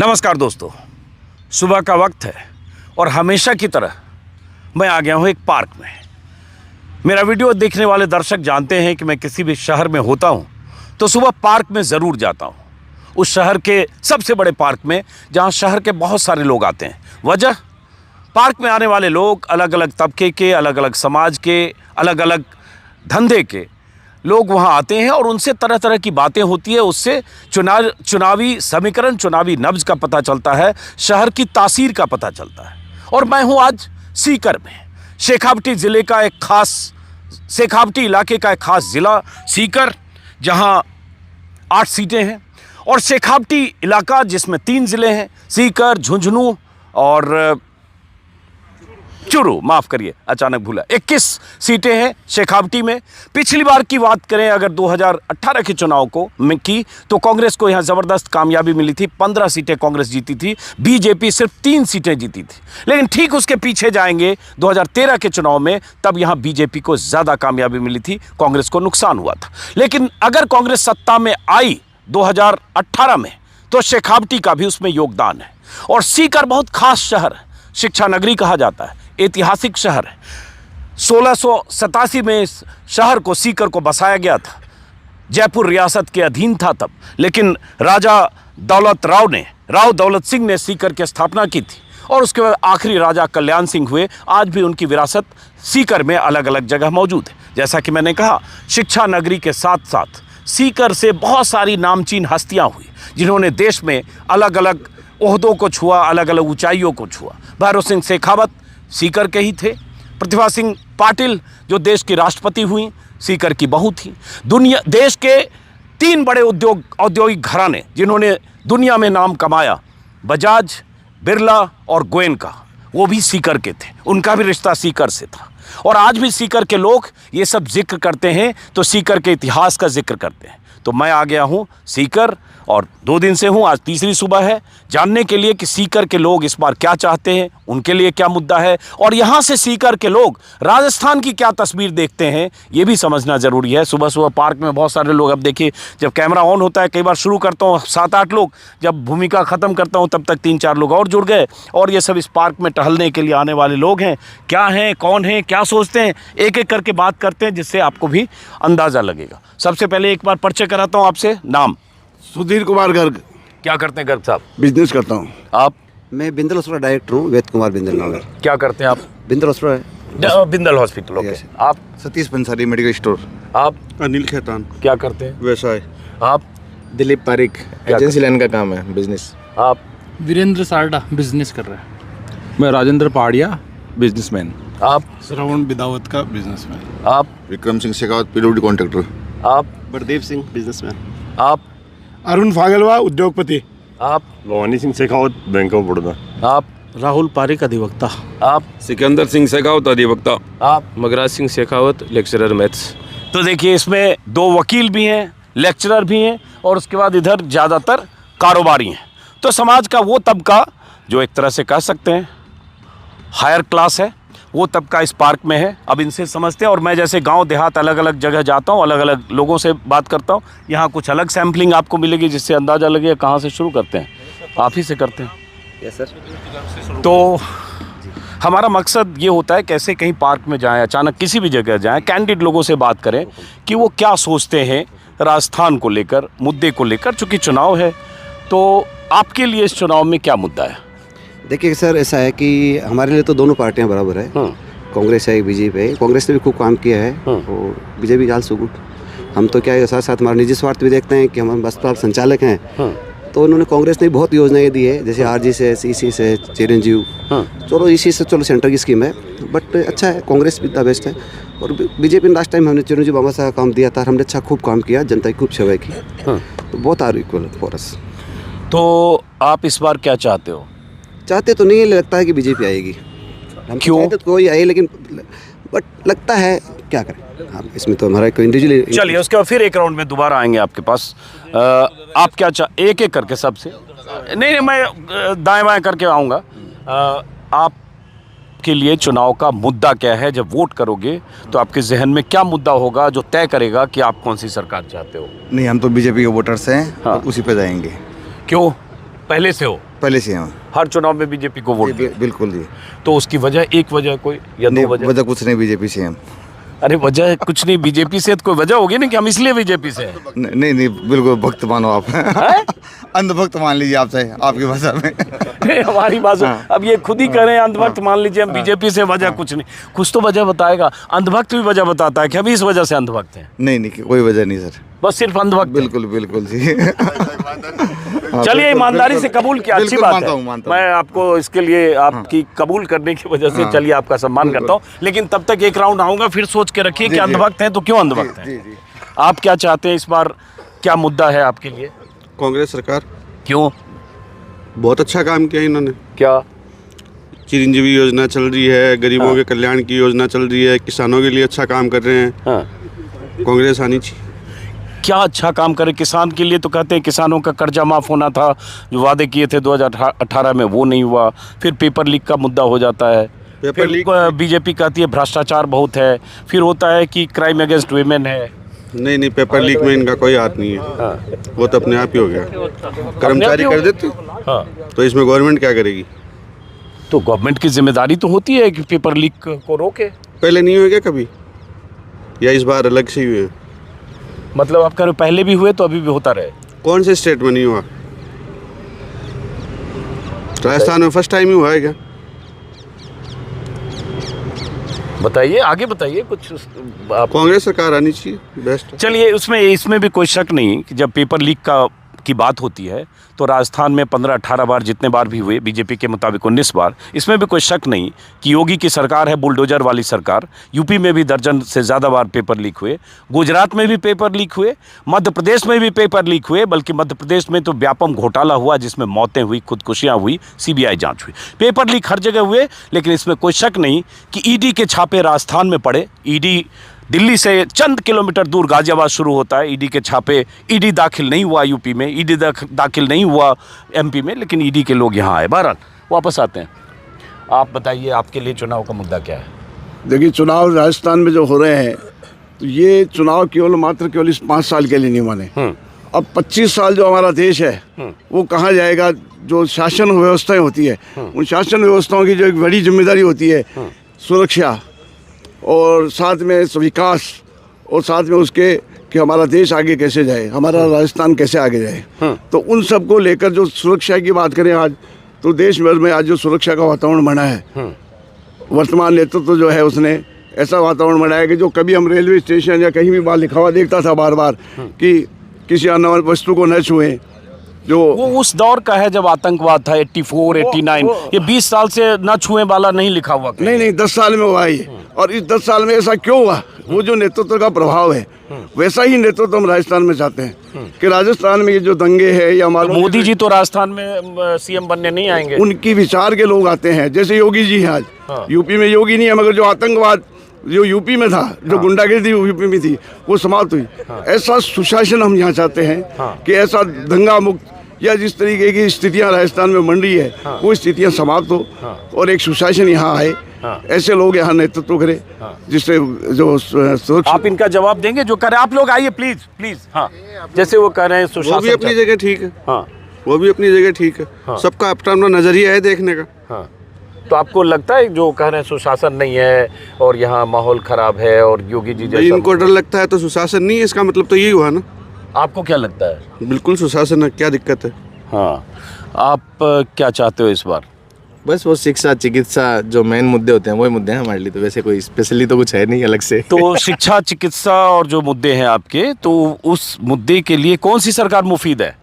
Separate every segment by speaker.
Speaker 1: नमस्कार दोस्तों, सुबह का वक्त है और हमेशा की तरह मैं आ गया हूँ एक पार्क में। मेरा वीडियो देखने वाले दर्शक जानते हैं कि मैं किसी भी शहर में होता हूँ तो सुबह पार्क में ज़रूर जाता हूँ, उस शहर के सबसे बड़े पार्क में जहाँ शहर के बहुत सारे लोग आते हैं। वजह, पार्क में आने वाले लोग अलग अलग तबके के, अलग अलग समाज के, अलग अलग धंधे के लोग वहाँ आते हैं और उनसे तरह तरह की बातें होती है। उससे चुनावी समीकरण, चुनावी नब्ज का पता चलता है, शहर की तासीर का पता चलता है। और मैं हूँ आज सीकर में, शेखावटी ज़िले का एक खास, शेखावटी इलाके का एक खास ज़िला सीकर, जहाँ 8 सीटें हैं। और शेखावटी इलाका जिसमें 3 ज़िले हैं, सीकर, झुंझुनू और चुरू, माफ़ करिए अचानक भूला। 21 सीटें हैं शेखावटी में। पिछली बार की बात करें अगर 2018 के चुनाव को की तो कांग्रेस को यहाँ ज़बरदस्त कामयाबी मिली थी, 15 सीटें कांग्रेस जीती थी, बीजेपी सिर्फ 3 सीटें जीती थी। लेकिन ठीक उसके पीछे जाएंगे 2013 के चुनाव में, तब यहाँ बीजेपी को ज़्यादा कामयाबी मिली थी, कांग्रेस को नुकसान हुआ था। लेकिन अगर कांग्रेस सत्ता में आई 2018 में तो शेखावटी का भी उसमें योगदान है। और सीकर बहुत खास शहर है, शिक्षा नगरी कहा जाता है, ऐतिहासिक शहर है। 1687 में इस शहर को, सीकर को बसाया गया था। जयपुर रियासत के अधीन था तब, लेकिन राजा राव दौलत सिंह ने सीकर की स्थापना की थी और उसके बाद आखिरी राजा कल्याण सिंह हुए। आज भी उनकी विरासत सीकर में अलग अलग जगह मौजूद है। जैसा कि मैंने कहा, शिक्षा नगरी के साथ साथ सीकर से बहुत सारी नामचीन हस्तियाँ हुई जिन्होंने देश में अलग अलग ओहदों को छुआ, अलग अलग ऊंचाइयों को छुआ। भैरव सिंह शेखावत सीकर के ही थे। प्रतिभा सिंह पाटिल जो देश की राष्ट्रपति हुई, सीकर की बहू थी। देश के 3 बड़े औद्योगिक घराने जिन्होंने दुनिया में नाम कमाया, बजाज, बिरला और गोयनका, वो भी सीकर के थे। उनका भी रिश्ता सीकर से था। और आज भी सीकर के लोग ये सब जिक्र करते हैं तो सीकर के इतिहास का जिक्र करते हैं। तो मैं आ गया हूँ सीकर और 2 दिन से हूँ, आज तीसरी सुबह है, जानने के लिए कि सीकर के लोग इस बार क्या चाहते हैं, उनके लिए क्या मुद्दा है, और यहाँ से सीकर के लोग राजस्थान की क्या तस्वीर देखते हैं, ये भी समझना ज़रूरी है। सुबह सुबह पार्क में बहुत सारे लोग, अब देखिए जब कैमरा ऑन होता है, कई बार शुरू करता हूँ 7-8 लोग, जब भूमिका ख़त्म करता हूँ तब तक 3-4 लोग और जुड़ गए। और ये सब इस पार्क में टहलने के लिए आने वाले लोग हैं। क्या हैं, कौन हैं, क्या सोचते हैं, एक एक करके बात करते हैं जिससे आपको भी अंदाज़ा लगेगा। सबसे पहले एक बार परिचय कराता हूँ आपसे। नाम?
Speaker 2: सुधीर कुमार गर्ग।
Speaker 1: क्या करते हैं गर्ग साहब?
Speaker 2: बिजनेस करता हूँ।
Speaker 1: आप?
Speaker 3: मैं बिंदल हॉस्पिटल डायरेक्टर हूँ, वेद कुमार बिंदल नाम है।
Speaker 1: क्या करते हैं आप?
Speaker 3: Bindal hospital.
Speaker 1: Bindal hospital, okay. आप?
Speaker 2: Satish Pansari medical store.
Speaker 1: आप?
Speaker 2: अनिल खेतान।
Speaker 1: क्या करते हैं?
Speaker 2: व्यवसाय।
Speaker 1: आप?
Speaker 4: दिलीप पारिक, एजेंसी लाइन का काम है, बिजनेस।
Speaker 1: आप?
Speaker 5: वीरेंद्र सारडा, बिजनेस कर रहा है।
Speaker 4: मैं राजेंद्र पहाड़िया, बिजनेसमैन।
Speaker 1: आप?
Speaker 6: श्रवण बिदावत का बिजनेसमैन।
Speaker 1: आप?
Speaker 2: Vikram Singh Shekhawat, PWD contractor.
Speaker 1: आप?
Speaker 6: बलदेव सिंह, बिजनेसमैन।
Speaker 1: आप?
Speaker 6: अरुण फागलवा, उद्योगपति।
Speaker 1: आप?
Speaker 7: Bhavani Singh Shekhawat, bank of Baroda.
Speaker 1: आप?
Speaker 5: राहुल पारिक, अधिवक्ता।
Speaker 1: आप?
Speaker 7: सिकंदर सिंह शेखावत, अधिवक्ता।
Speaker 1: आप?
Speaker 4: Magraj Singh Shekhawat, lecturer maths.
Speaker 1: तो देखिए, इसमें 2 वकील भी हैं, लेक्चरर भी हैं, और उसके बाद इधर ज़्यादातर कारोबारी हैं। तो समाज का वो तबका जो एक तरह से कह सकते हैं हायर क्लास है, वो तबका इस पार्क में है। अब इनसे समझते हैं। और मैं जैसे गांव देहात अलग अलग जगह जाता हूँ, अलग अलग लोगों से बात करता हूँ, यहाँ कुछ अलग सैम्पलिंग आपको मिलेगी जिससे अंदाज़ा लगे कहाँ से शुरू करते हैं। आप ही से करते हैं?
Speaker 3: Yes sir.
Speaker 1: तो हमारा मकसद ये होता है कैसे कहीं पार्क में जाएं, अचानक किसी भी जगह जाएं, कैंडिड लोगों से बात करें कि वो क्या सोचते हैं राजस्थान को लेकर, मुद्दे को लेकर। चूँकि चुनाव है तो आपके लिए इस चुनाव में क्या मुद्दा है?
Speaker 3: देखिए सर, ऐसा है कि हमारे लिए तो दोनों पार्टियां बराबर है। कांग्रेस है, बीजेपी है। कांग्रेस ने भी खूब काम किया है और बीजेपी का हाल सो गुड। हम तो क्या है, साथ साथ हमारा निजी स्वार्थ भी देखते हैं कि हम अस्पताल संचालक हैं, तो उन्होंने, कांग्रेस ने बहुत योजनाएं दी है, जैसे आरजी से, सीसी से, चिरंजीव। चलो इसी से, चलो सेंटर की स्कीम है, बट अच्छा है, कांग्रेस भी द बेस्ट है। और बीजेपी ने लास्ट टाइम हमने चिरंजीव बाबा साहब का काम दिया था, हमने अच्छा खूब काम किया, जनता की खूब सेवा की, तो बहुत आर इक्वल फॉर अस।
Speaker 1: तो आप इस बार क्या चाहते हो?
Speaker 3: चाहते तो नहीं, लगता है कि बीजेपी आएगी। हम
Speaker 1: क्यों?
Speaker 3: चाहते तो कोई आए, लेकिन बट लगता है, क्या करें हम, इसमें तो हमारा कोई इंडिविजुअली।
Speaker 1: चलिए, उसके बाद फिर एक राउंड में दोबारा आएंगे आपके पास। आप क्या एक एक करके सबसे, नहीं मैं दाएं बाएं करके आऊँगा। आपके लिए चुनाव का मुद्दा क्या है? जब वोट करोगे तो आपके जहन में क्या मुद्दा होगा जो तय करेगा कि आप कौन सी सरकार चाहते हो?
Speaker 2: नहीं, हम तो बीजेपी के वोटर्स हैं।
Speaker 1: हाँ।
Speaker 2: उसी पे जाएंगे।
Speaker 1: क्यों? पहले से हो?
Speaker 2: पहले से हैं
Speaker 1: हर चुनाव में बीजेपी को वोट दिया।
Speaker 2: बिल्कुल जी।
Speaker 1: तो उसकी वजह, एक वजह कोई या
Speaker 2: नहीं,
Speaker 1: दो वजह?
Speaker 2: वजह कुछ नहीं, बीजेपी से हम।
Speaker 1: अरे वजह कुछ नहीं, बीजेपी से तो कोई वजह होगी ना कि हम इसलिए बीजेपी से हैं।
Speaker 2: नहीं नहीं, बिल्कुल भक्त मानो आप। अंधभक्त मान लीजिए आपसे, आपकी भाषा में।
Speaker 1: हमारी भाषा। अब ये खुद ही कह रहे हैं अंधभक्त मान लीजिए हम बीजेपी से, वजह कुछ नहीं। कुछ तो वजह बताएगा। अंधभक्त भी वजह बताता है कि हम इस वजह से अंधभक्त हैं।
Speaker 2: नहीं नहीं, कोई वजह नहीं सर,
Speaker 1: बस सिर्फ अंधभक्त।
Speaker 2: बिल्कुल बिल्कुल जी।
Speaker 1: चलिए, ईमानदारी से कबूल किया, अच्छी बात
Speaker 2: मानता
Speaker 1: है।
Speaker 2: हूँ, मानता हूँ।
Speaker 1: मैं आपको इसके लिए आपकी कबूल करने की वजह से चलिए आपका सम्मान करता हूँ। लेकिन तब तक एक राउंड आऊंगा, फिर सोच के रखिए कि अंधभक्त हैं तो क्यों अंधभक्त हैं। आप क्या चाहते हैं इस बार, क्या मुद्दा है आपके लिए?
Speaker 8: कांग्रेस सरकार
Speaker 1: क्यों?
Speaker 8: बहुत अच्छा काम किया इन्होंने।
Speaker 1: क्या?
Speaker 8: चिरंजीवी योजना चल रही है, गरीबों के कल्याण की योजना चल रही है, किसानों के लिए अच्छा काम कर रहे हैं। कांग्रेस आनी चाहिए।
Speaker 1: क्या अच्छा काम करे किसान के लिए? तो कहते हैं किसानों का कर्जा माफ़ होना था, जो वादे किए थे 2018 में, वो नहीं हुआ। फिर पेपर लीक का मुद्दा हो जाता है।
Speaker 8: पेपर लीक,
Speaker 1: बीजेपी कहती है भ्रष्टाचार बहुत है। फिर होता है कि क्राइम अगेंस्ट वीमेन है।
Speaker 8: नहीं, पेपर लीक में इनका कोई हाथ नहीं है। वो तो अपने आप ही हो गया, कर्मचारी कर देते। तो इसमें गवर्नमेंट क्या करेगी?
Speaker 1: तो गवर्नमेंट की जिम्मेदारी तो होती है कि पेपर लीक को रोके।
Speaker 8: पहले नहीं हुए क्या कभी, या इस बार अलग से ही हुए?
Speaker 1: मतलब आप कह रहे हो पहले भी हुए तो अभी भी होता रहे?
Speaker 8: कौन से स्टेट में नहीं हुआ? राजस्थान में फर्स्ट टाइम ही हुआ है क्या?
Speaker 1: बताइए, आगे बताइए कुछ।
Speaker 8: कांग्रेस सरकार आनी चाहिए, बेस्ट।
Speaker 1: चलिए, इसमें भी कोई शक नहीं कि जब पेपर लीक की बात होती है तो राजस्थान में 15-18 बार, जितने बार भी हुए, बीजेपी के मुताबिक 19 बार। इसमें भी कोई शक नहीं कि योगी की सरकार है बुलडोजर वाली सरकार। यूपी में भी दर्जन से ज़्यादा बार पेपर लीक हुए, गुजरात में भी पेपर लीक हुए, मध्य प्रदेश में भी पेपर लीक हुए। बल्कि मध्य प्रदेश में तो व्यापक घोटाला हुआ जिसमें मौतें हुई, खुदकुशियाँ हुई, सीबीआई जाँच हुई। पेपर लीक हर जगह हुए, लेकिन इसमें कोई शक नहीं कि ईडी के छापे राजस्थान में पड़े। ईडी दिल्ली से चंद किलोमीटर दूर गाजियाबाद शुरू होता है। ईडी के छापे, ईडी दाखिल नहीं हुआ यूपी में, ईडी दाखिल नहीं हुआ एमपी में, लेकिन ईडी के लोग यहाँ आए। बहरहाल वापस आते हैं, आप बताइए आपके लिए चुनाव का मुद्दा क्या है?
Speaker 6: देखिए, चुनाव राजस्थान में जो हो रहे हैं, तो ये चुनाव केवल इस 5 साल के लिए नहीं माने। अब 25 साल जो हमारा देश है वो कहाँ जाएगा? जो शासन व्यवस्थाएं होती है, उन शासन व्यवस्थाओं की जो एक बड़ी जिम्मेदारी होती है, सुरक्षा और साथ में विकास, और साथ में उसके कि हमारा देश आगे कैसे जाए, हमारा राजस्थान कैसे आगे जाए। तो उन सब को लेकर जो सुरक्षा की बात करें आज, तो देश भर में आज जो सुरक्षा का वातावरण बना है, वर्तमान नेतृत्व जो है उसने ऐसा वातावरण बनाया कि जो कभी हम रेलवे स्टेशन या कहीं भी बाहर लिखा हुआ देखता था बार बार कि किसी अनवन वस्तु को न छुएं, जो
Speaker 1: वो उस दौर का है जब आतंकवाद था, 84, 89। ये 20 साल से न छुए वाला नहीं लिखा हुआ।
Speaker 6: नहीं, 10 साल में हुआ ये। और इस 10 साल में ऐसा क्यों हुआ? वो जो नेतृत्व का प्रभाव है, वैसा ही नेतृत्व हम राजस्थान में चाहते हैं कि राजस्थान में ये जो दंगे है या
Speaker 1: मोदी जी तो राजस्थान में सीएम बनने नहीं आएंगे।
Speaker 6: उनकी विचार के लोग आते हैं, जैसे योगी जी हैं आज। यूपी में योगी नहीं है, मगर जो आतंकवाद जो यूपी में था, जो गुंडागिर्दी यूपी में थी, वो समाप्त हुई। ऐसा सुशासन हम यहाँ चाहते हैं कि ऐसा दंगा मुक्त या जिस तरीके की स्थितियाँ राजस्थान में बन रही है, वो स्थितियाँ समाप्त हो और एक सुशासन यहाँ आए। ऐसे लोग यहाँ नेतृत्व करें जिससे जो सुरक्षा।
Speaker 1: आप इनका जवाब देंगे जो करें? आप लोग आइए प्लीज प्लीज। हाँ, जैसे वो कह रहे हैं सुशासन,
Speaker 8: वो भी अपनी जगह ठीक है।
Speaker 1: हाँ,
Speaker 8: वो भी अपनी जगह ठीक है। सबका अपना अपना नजरिया है देखने का।
Speaker 1: हाँ, तो आपको लगता है जो कह रहे हैं सुशासन नहीं है और यहाँ माहौल खराब है और योगी जी जैसा,
Speaker 8: इनको डर लगता है तो सुशासन नहीं है, इसका मतलब तो यही हुआ ना।
Speaker 1: आपको क्या लगता है?
Speaker 8: बिल्कुल सुशासन है, क्या दिक्कत है?
Speaker 1: हाँ, आप क्या चाहते हो इस बार?
Speaker 4: बस वो शिक्षा चिकित्सा जो मेन मुद्दे होते हैं वही मुद्दे हैं हमारे लिए, तो वैसे कोई स्पेशली तो कुछ है नहीं अलग से।
Speaker 1: तो शिक्षा चिकित्सा और जो मुद्दे हैं आपके, तो उस मुद्दे के लिए कौन सी सरकार मुफीद है?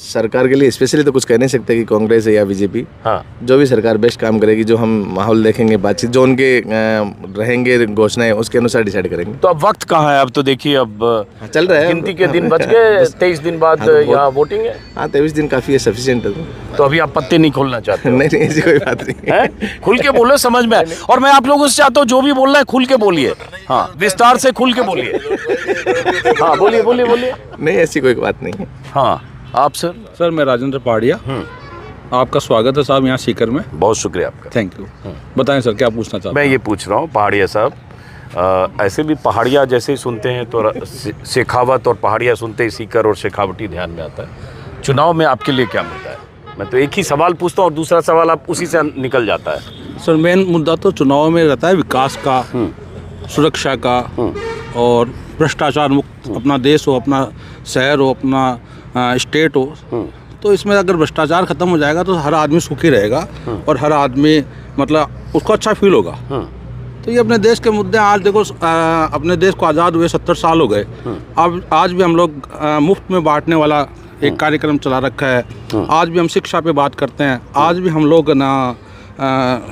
Speaker 4: सरकार के लिए स्पेशली तो कुछ कह नहीं सकते कि कांग्रेस है या बीजेपी।
Speaker 1: हाँ,
Speaker 4: जो भी सरकार बेस्ट काम करेगी, जो हम माहौल देखेंगे, बातचीत जो उनके रहेंगे घोषणाएं, उसके अनुसार डिसाइड करेंगे।
Speaker 1: तो अब वक्त कहाँ है? अब तो देखिए, अब
Speaker 4: चल रहा है,
Speaker 1: गिनती के दिन बच गए। 23 दिन बाद यहाँ वोटिंग है।
Speaker 4: हाँ, 23 दिन काफ़ी है, सफिशिएंट है।
Speaker 1: तो अभी आप पत्ते नहीं खोलना चाहते?
Speaker 4: नहीं, ऐसी कोई बात नहीं
Speaker 1: है। खुल के बोलो, समझ में आए। और मैं आप लोगों से चाहता हूँ जो भी बोलना है खुल के बोलिए। हाँ, विस्तार से खुल के बोलिए। हाँ, बोलिए बोलिए बोलिए।
Speaker 4: नहीं, ऐसी कोई बात नहीं है।
Speaker 1: हाँ, आप सर?
Speaker 5: सर, मैं राजेंद्र पहाड़िया। आपका स्वागत है साहब यहाँ सीकर में।
Speaker 1: बहुत शुक्रिया आपका।
Speaker 5: Thank you. बताएं सर, क्या पूछना चाहते
Speaker 1: मैं ये पूछ रहा हूँ पहाड़िया साहब, ऐसे भी पहाड़िया जैसे ही सुनते हैं तो शेखावत, और पहाड़िया सुनते ही सीकर और शेखावटी ध्यान में आता है। चुनाव में आपके लिए क्या मुद्दा है? मैं तो एक ही सवाल पूछता हूँ और दूसरा सवाल आप उसी से निकल जाता है।
Speaker 5: सर मेन मुद्दा तो चुनाव में रहता है विकास का, सुरक्षा का और भ्रष्टाचार मुक्त अपना देश हो, अपना शहर हो, अपना स्टेट हो। तो इसमें अगर भ्रष्टाचार ख़त्म हो जाएगा तो हर आदमी सुखी रहेगा और हर आदमी मतलब उसको अच्छा फील होगा। तो ये अपने देश के मुद्दे आज देखो, अपने देश को आज़ाद हुए 70 साल हो गए। अब आज भी हम लोग मुफ्त में बांटने वाला एक कार्यक्रम चला रखा है। आज भी हम शिक्षा पे बात करते हैं, आज भी हम लोग ना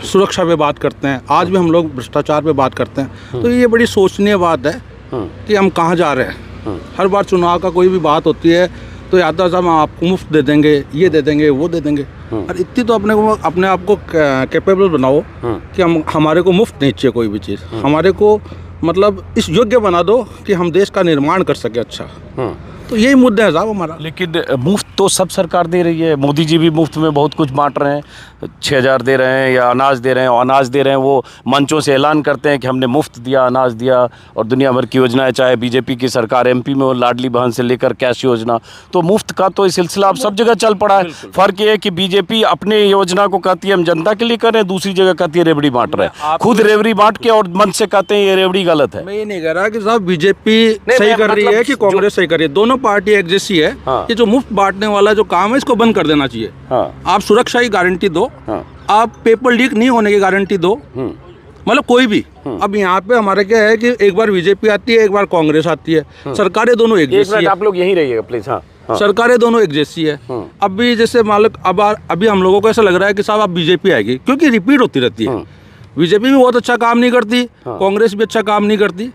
Speaker 5: सुरक्षा पे बात करते हैं, आज भी हम लोग भ्रष्टाचार पे बात करते हैं। तो ये बड़ी सोचनीय बात है कि हम कहाँ जा रहे हैं। हर बार चुनाव का कोई भी बात होती है तो यादव साहब हम आपको मुफ्त दे देंगे, ये दे देंगे, वो दे देंगे। और इतनी तो अपने आप को कैपेबल बनाओ कि हमारे को मुफ्त नहीं चाहिए कोई भी चीज़। हमारे को मतलब इस योग्य बना दो कि हम देश का निर्माण कर सके अच्छा। तो यही मुद्दा है साहब हमारा।
Speaker 1: लेकिन मुफ्त तो सब सरकार दे रही है। मोदी जी भी मुफ्त में बहुत कुछ बांट रहे हैं, 6,000 दे रहे हैं या अनाज दे रहे हैं। और अनाज दे रहे हैं, वो मंचों से ऐलान करते हैं कि हमने मुफ्त दिया, अनाज दिया, और दुनिया भर की योजनाएं, चाहे बीजेपी की सरकार एमपी में हो, लाडली बहन से लेकर कैश योजना, तो मुफ्त का तो सिलसिला अब सब जगह चल पड़ा है। फर्क ये है कि बीजेपी अपने योजना को कहती है हम जनता के लिए कर रहे हैं, दूसरी जगह कहती है रेवड़ी बांट रहे हैं। खुद रेवड़ी बांट के और मंच से कहते हैं ये रेवड़ी गलत है।
Speaker 5: मैं ये नहीं कह रहा कि साहब बीजेपी सही कर रही है कि कांग्रेस सही कर रही है, दोनों पार्टी एक जैसी है। ये जो मुफ्त बांटने वाला जो काम है इसको बंद कर देना चाहिए। आप सुरक्षा की गारंटी दो, आप पेपर लीक नहीं होने की गारंटी दो, मतलब कोई भी। अब यहाँ पे हमारे क्या है कि एक बार बीजेपी आती है, एक बार कांग्रेस आती है, सरकारें दोनों एक जैसी है।
Speaker 1: आप लोग यहीं रहिएगा प्लीज।
Speaker 5: सरकारें दोनों एक जैसी है। अब भी जैसे मालिक अभी हम लोगों को ऐसा लग रहा है कि साहब अब बीजेपी आएगी, क्योंकि रिपीट होती रहती है। बीजेपी भी बहुत अच्छा काम नहीं करती, कांग्रेस भी अच्छा काम नहीं करती।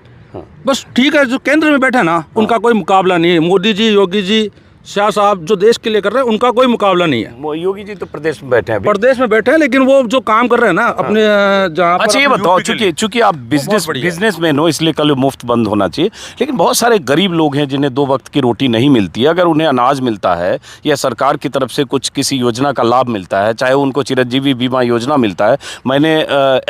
Speaker 5: बस ठीक है, जो केंद्र में बैठे ना उनका कोई मुकाबला नहीं है। मोदी जी, योगी जी, शाह साहब जो देश के लिए कर रहे हैं उनका कोई मुकाबला नहीं है।
Speaker 1: योगी जी तो प्रदेश में बैठे हैं,
Speaker 5: प्रदेश में बैठे हैं, लेकिन वो जो काम कर रहे हैं ना अपने जहाँ।
Speaker 1: अच्छा ये बताओ, चूंकि आप बिजनेसमैन हो इसलिए कल मुफ्त बंद होना चाहिए, लेकिन बहुत सारे गरीब लोग हैं जिन्हें 2 वक्त की रोटी नहीं मिलती है। अगर उन्हें अनाज मिलता है या सरकार की तरफ से कुछ किसी योजना का लाभ मिलता है, चाहे उनको चिरंजीवी बीमा योजना मिलता है। मैंने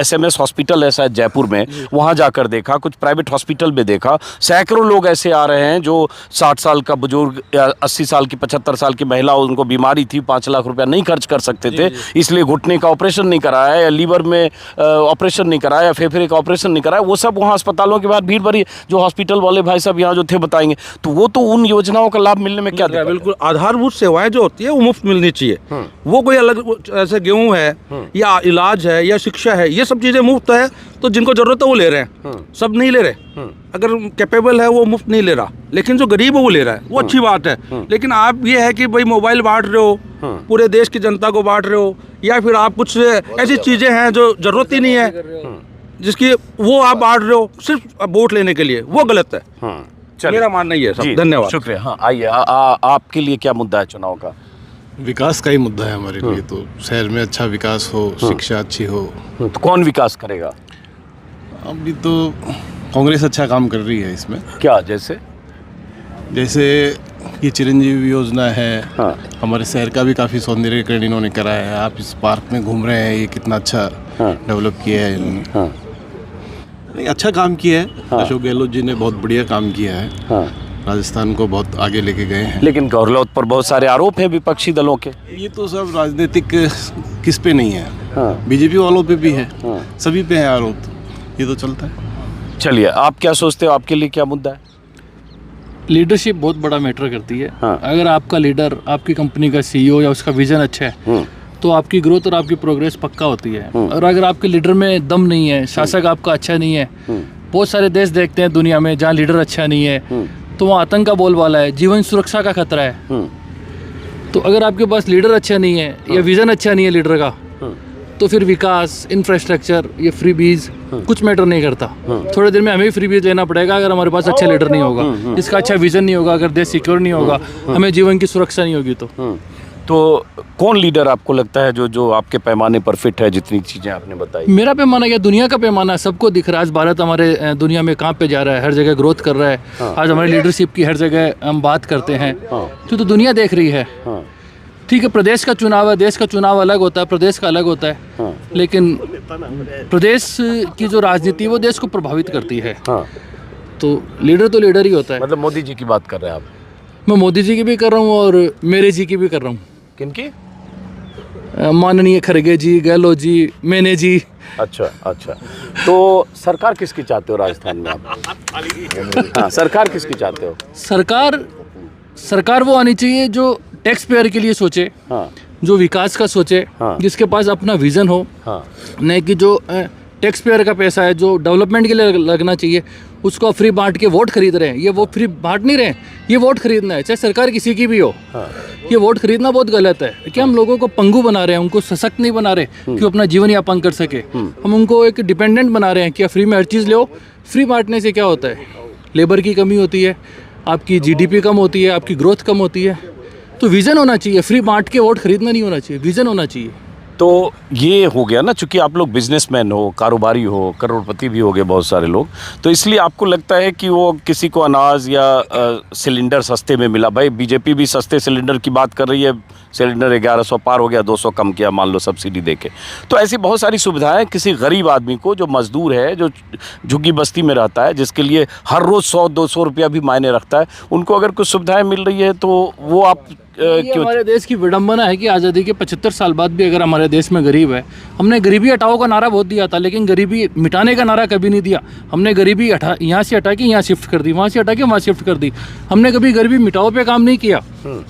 Speaker 1: SMS हॉस्पिटल ऐसा है जयपुर में, वहाँ जाकर देखा, कुछ प्राइवेट हॉस्पिटल में देखा, सैकड़ों लोग ऐसे आ रहे हैं जो 60 साल का बुजुर्ग या 80 साल की 75 साल की महिला, उनको बीमारी थी, 5 लाख रुपया नहीं खर्च कर सकते थे, इसलिए घुटने का ऑपरेशन नहीं कराया, या लीवर में ऑपरेशन नहीं कराया, या फेफड़े का ऑपरेशन नहीं कराया। वो सब वहाँ अस्पतालों के बाद भीड़ भरी, जो हॉस्पिटल वाले भाई साहब यहाँ जो थे बताएंगे। तो वो तो उन योजनाओं का लाभ मिलने में क्या दिक्कत है?
Speaker 5: बिल्कुल आधारभूत सेवाएं जो होती है वो मुफ्त मिलनी चाहिए। वो कोई अलग ऐसे गेहूँ है या इलाज है या शिक्षा है, ये सब चीज़ें मुफ्त है। तो जिनको जरूरत है वो ले रहे हैं, सब नहीं ले रहे। अगर कैपेबल है वो मुफ्त नहीं ले रहा, लेकिन जो गरीब है वो ले रहा है, वो अच्छी बात है। लेकिन आप ये है कि भाई मोबाइल बांट रहे हो, पूरे देश की जनता को बांट रहे हो, या फिर आप कुछ ऐसी चीज़ें हैं जो ज़रूरत ही नहीं है जिसकी वो आप बांट रहे हो सिर्फ वोट लेने के लिए, वो गलत है। मेरा मानना ये है। धन्यवाद,
Speaker 1: शुक्रिया। हाँ आइए, आपके लिए क्या मुद्दा है चुनाव का?
Speaker 9: विकास का ही मुद्दा है हमारे लिए। तो शहर में अच्छा विकास हो, शिक्षा अच्छी हो।
Speaker 1: तो कौन विकास करेगा?
Speaker 9: अभी तो कांग्रेस अच्छा काम कर रही है इसमें।
Speaker 1: क्या? जैसे
Speaker 9: ये चिरंजीवी योजना है। हमारे शहर का भी काफ़ी सौंदर्यीकरण इन्होंने कराया है। आप इस पार्क में घूम रहे हैं, ये कितना अच्छा डेवलप किया है इन्होंने। नहीं, अच्छा काम किया है। अशोक गहलोत जी ने बहुत बढ़िया काम किया है। राजस्थान को बहुत आगे लेके गए हैं।
Speaker 1: लेकिन गहलोत पर बहुत सारे आरोप हैं विपक्षी दलों के।
Speaker 9: ये तो सब राजनीतिक किस पे नहीं है, बीजेपी वालों पे भी है, सभी पे है आरोप, ये तो चलता है।
Speaker 1: चलिए, आप क्या सोचते हो, आपके लिए क्या मुद्दा है?
Speaker 10: लीडरशिप बहुत बड़ा मैटर करती है। अगर आपका लीडर, आपकी कंपनी का CEO या उसका विजन अच्छा है तो आपकी ग्रोथ और आपकी प्रोग्रेस पक्का होती है। और अगर आपके लीडर में दम नहीं है, शासक आपका अच्छा नहीं है, बहुत सारे देश देखते हैं दुनिया में जहाँ लीडर अच्छा नहीं है, तो वहाँ आतंक का बोलबाला है, जीवन सुरक्षा का खतरा है। तो अगर आपके पास लीडर अच्छा नहीं है या विजन अच्छा नहीं है लीडर का, तो फिर विकास, इंफ्रास्ट्रक्चर, ये फ्रीबीज कुछ मैटर नहीं करता। थोड़े देर में हमें फ्रीबीज लेना पड़ेगा अगर हमारे पास अच्छा लीडर नहीं होगा, इसका अच्छा विजन नहीं होगा, अगर देश सिक्योर नहीं होगा, हमें जीवन की सुरक्षा नहीं होगी।
Speaker 1: तो कौन लीडर आपको लगता है जो आपके पैमाने पर फिट है, जितनी चीज़ें आपने बताई?
Speaker 10: मेरा पैमाना क्या, दुनिया का पैमाना है, सबको दिख रहा है। आज भारत हमारे दुनिया में कहाँ पे जा रहा है, हर जगह ग्रोथ कर रहा है। आज हमारी लीडरशिप की हर जगह हम बात करते हैं, तो दुनिया देख रही है। ठीक है, प्रदेश का चुनाव है, देश का चुनाव अलग होता है, प्रदेश का अलग होता है, लेकिन प्रदेश की जो राजनीति है वो देश को प्रभावित करती है। तो लीडर ही होता है।
Speaker 1: मतलब मोदी जी की बात कर रहे हैं आप?
Speaker 10: मैं मोदी जी की भी कर रहा हूँ और मेरे जी की भी कर रहा हूँ।
Speaker 1: किनकी?
Speaker 10: माननीय खड़गे जी, गहलोत जी, मैंने जी।
Speaker 1: अच्छा अच्छा, तो सरकार किसकी चाहते हो राजस्थान में आप? हाँ, सरकार किसकी चाहते हो?
Speaker 10: सरकार वो आनी चाहिए जो टैक्स पेयर के लिए सोचे,
Speaker 1: हाँ
Speaker 10: जो विकास का सोचे,
Speaker 1: हाँ।
Speaker 10: जिसके पास अपना विजन हो,
Speaker 1: हाँ
Speaker 10: नहीं कि जो टैक्स पेयर का पैसा है जो डेवलपमेंट के लिए लगना चाहिए उसको फ्री बांट के वोट खरीद रहे हैं। ये वो फ्री बांट नहीं रहे हैं, ये वोट खरीदना है, चाहे सरकार किसी की भी हो।
Speaker 1: हाँ।
Speaker 10: ये वोट खरीदना बहुत गलत है कि हम लोगों को पंगु बना रहे हैं, उनको सशक्त नहीं बना रहे कि वो अपना जीवन यापन कर सके। हम उनको एक डिपेंडेंट बना रहे हैं कि फ्री में हर चीज़ लो। फ्री बांटने से क्या होता है? लेबर की कमी होती है, आपकी जीडीपी कम होती है, आपकी ग्रोथ कम होती है। तो विज़न होना चाहिए, फ्री बांट के वोट खरीदना नहीं होना चाहिए, विज़न होना चाहिए।
Speaker 1: तो ये हो गया ना, चूंकि आप लोग बिजनेसमैन हो, कारोबारी हो, करोड़पति भी हो गए बहुत सारे लोग, तो इसलिए आपको लगता है कि वो किसी को अनाज या सिलेंडर सस्ते में मिला। भाई बीजेपी भी सस्ते सिलेंडर की बात कर रही है, सिलेंडर 1100 पार हो गया, 200 कम किया मान लो सब्सिडी देके। तो ऐसी बहुत सारी सुविधाएं किसी गरीब आदमी को, जो मजदूर है, जो झुग्गी बस्ती में रहता है, जिसके लिए हर रोज़ 100-200 रुपया भी मायने रखता है, उनको अगर कुछ सुविधाएं मिल रही है तो वो आप
Speaker 10: ये हमारे देश की विडंबना है कि आज़ादी के 75 साल बाद भी अगर हमारे देश में गरीब है। हमने गरीबी हटाओ का नारा बहुत दिया था, लेकिन गरीबी मिटाने का नारा कभी नहीं दिया। हमने गरीबी यहाँ से हटा के यहाँ शिफ्ट कर दी, वहाँ से हटा के वहाँ शिफ्ट कर दी। हमने कभी गरीबी मिटाओ पे काम नहीं किया।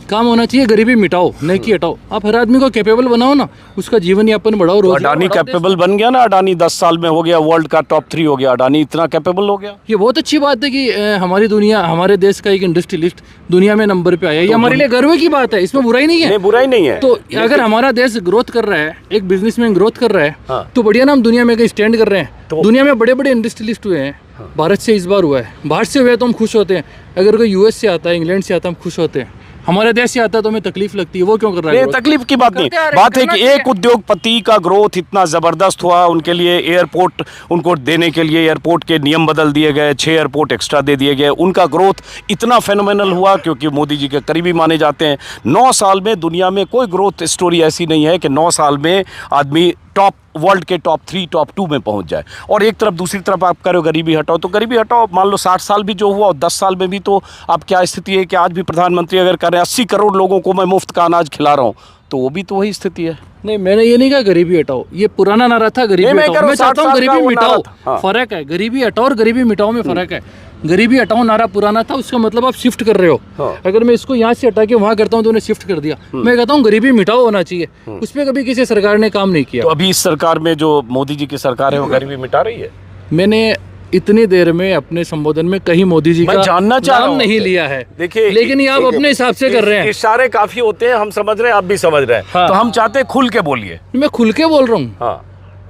Speaker 10: काम होना चाहिए गरीबी मिटाओ, नहीं कि हटाओ। आप हर आदमी को कैपेबल बनाओ ना, उसका जीवन यापन बढ़ाओ।
Speaker 1: तो अडानी कैपेबल बन गया ना, अडानी 10 साल में हो गया वर्ल्ड का टॉप 3 हो गया, अडानी इतना कैपेबल हो गया।
Speaker 10: ये बहुत अच्छी बात है कि हमारी दुनिया, हमारे देश का एक इंडस्ट्रियलिस्ट दुनिया में नंबर पे आया। ये हमारे लिए गर्व की बात है, इसमें बुराई नहीं है।
Speaker 1: नहीं, बुराई नहीं है।
Speaker 10: तो अगर हमारा देश ग्रोथ कर रहा है, एक बिजनेसमैन ग्रोथ कर रहा है,
Speaker 1: हाँ।
Speaker 10: तो बढ़िया ना, हम दुनिया में कहीं स्टैंड कर रहे हैं।
Speaker 1: तो
Speaker 10: दुनिया में बड़े बड़े इंडस्ट्रियलिस्ट हुए हैं।
Speaker 1: हाँ।
Speaker 10: भारत से इस बार हुआ है, बाहर से हुए हैं तो हम खुश होते हैं। अगर कोई यूएस से आता है, इंग्लैंड से आता है, हम खुश होते हैं। हमारे देश से आता है तो हमें तकलीफ लगती है। वो क्यों कर रहा है?
Speaker 1: नहीं, तकलीफ की बात नहीं, बात है कि एक उद्योगपति का ग्रोथ इतना ज़बरदस्त हुआ, उनके लिए एयरपोर्ट, उनको देने के लिए एयरपोर्ट के नियम बदल दिए गए, 6 एयरपोर्ट एक्स्ट्रा दे दिए गए। उनका ग्रोथ इतना फेनोमेनल हुआ क्योंकि मोदी जी के करीबी माने जाते हैं। 9 साल में दुनिया में कोई ग्रोथ स्टोरी ऐसी नहीं है कि 9 साल में आदमी टॉप वर्ल्ड के टॉप 3 टॉप 2 में पहुंच जाए। और एक तरफ दूसरी तरफ आप करो गरीबी हटाओ, तो गरीबी हटाओ मान लो 60 साल भी जो हुआ और 10 साल में भी तो अब क्या स्थिति है कि आज भी प्रधानमंत्री अगर कर रहे हैं 80 करोड़ लोगों को मैं मुफ्त का अनाज खिला रहा हूँ, तो वो भी तो वही स्थिति है।
Speaker 10: नहीं, मैंने ये नहीं कहा गरीबी हटाओ, ये पुराना नारा था गरीबी हटाओ। मैं चाहता हूँ गरीबी मिटाओ। फर्क है, गरीबी हटाओ और गरीबी मिटाओ में फर्क है। गरीबी हटाओ नारा पुराना था, उसका मतलब आप शिफ्ट कर रहे हो। अगर मैं इसको यहाँ से हटा के वहाँ करता हूँ तो उन्हें शिफ्ट कर दिया। मैं कहता हूँ गरीबी मिटाओ होना चाहिए। उस पर कभी किसी सरकार ने काम नहीं किया।
Speaker 1: तो अभी इस सरकार में जो मोदी जी की सरकार है वो गरीबी मिटा रही है।
Speaker 10: मैंने इतनी देर में अपने संबोधन में कहीं मोदी जी का
Speaker 1: जानना चाह रहा
Speaker 10: नाम
Speaker 1: हूं
Speaker 10: नहीं लिया है।
Speaker 1: देखिए,
Speaker 10: लेकिन ये आप अपने हिसाब से कर रहे हैं।
Speaker 1: इशारे काफी होते हैं, हम समझ रहे हैं, आप भी समझ रहे हैं।
Speaker 10: हाँ।
Speaker 1: तो हम चाहते हैं खुल के बोलिए।
Speaker 10: मैं खुल के बोल रहा हूँ।
Speaker 1: हाँ,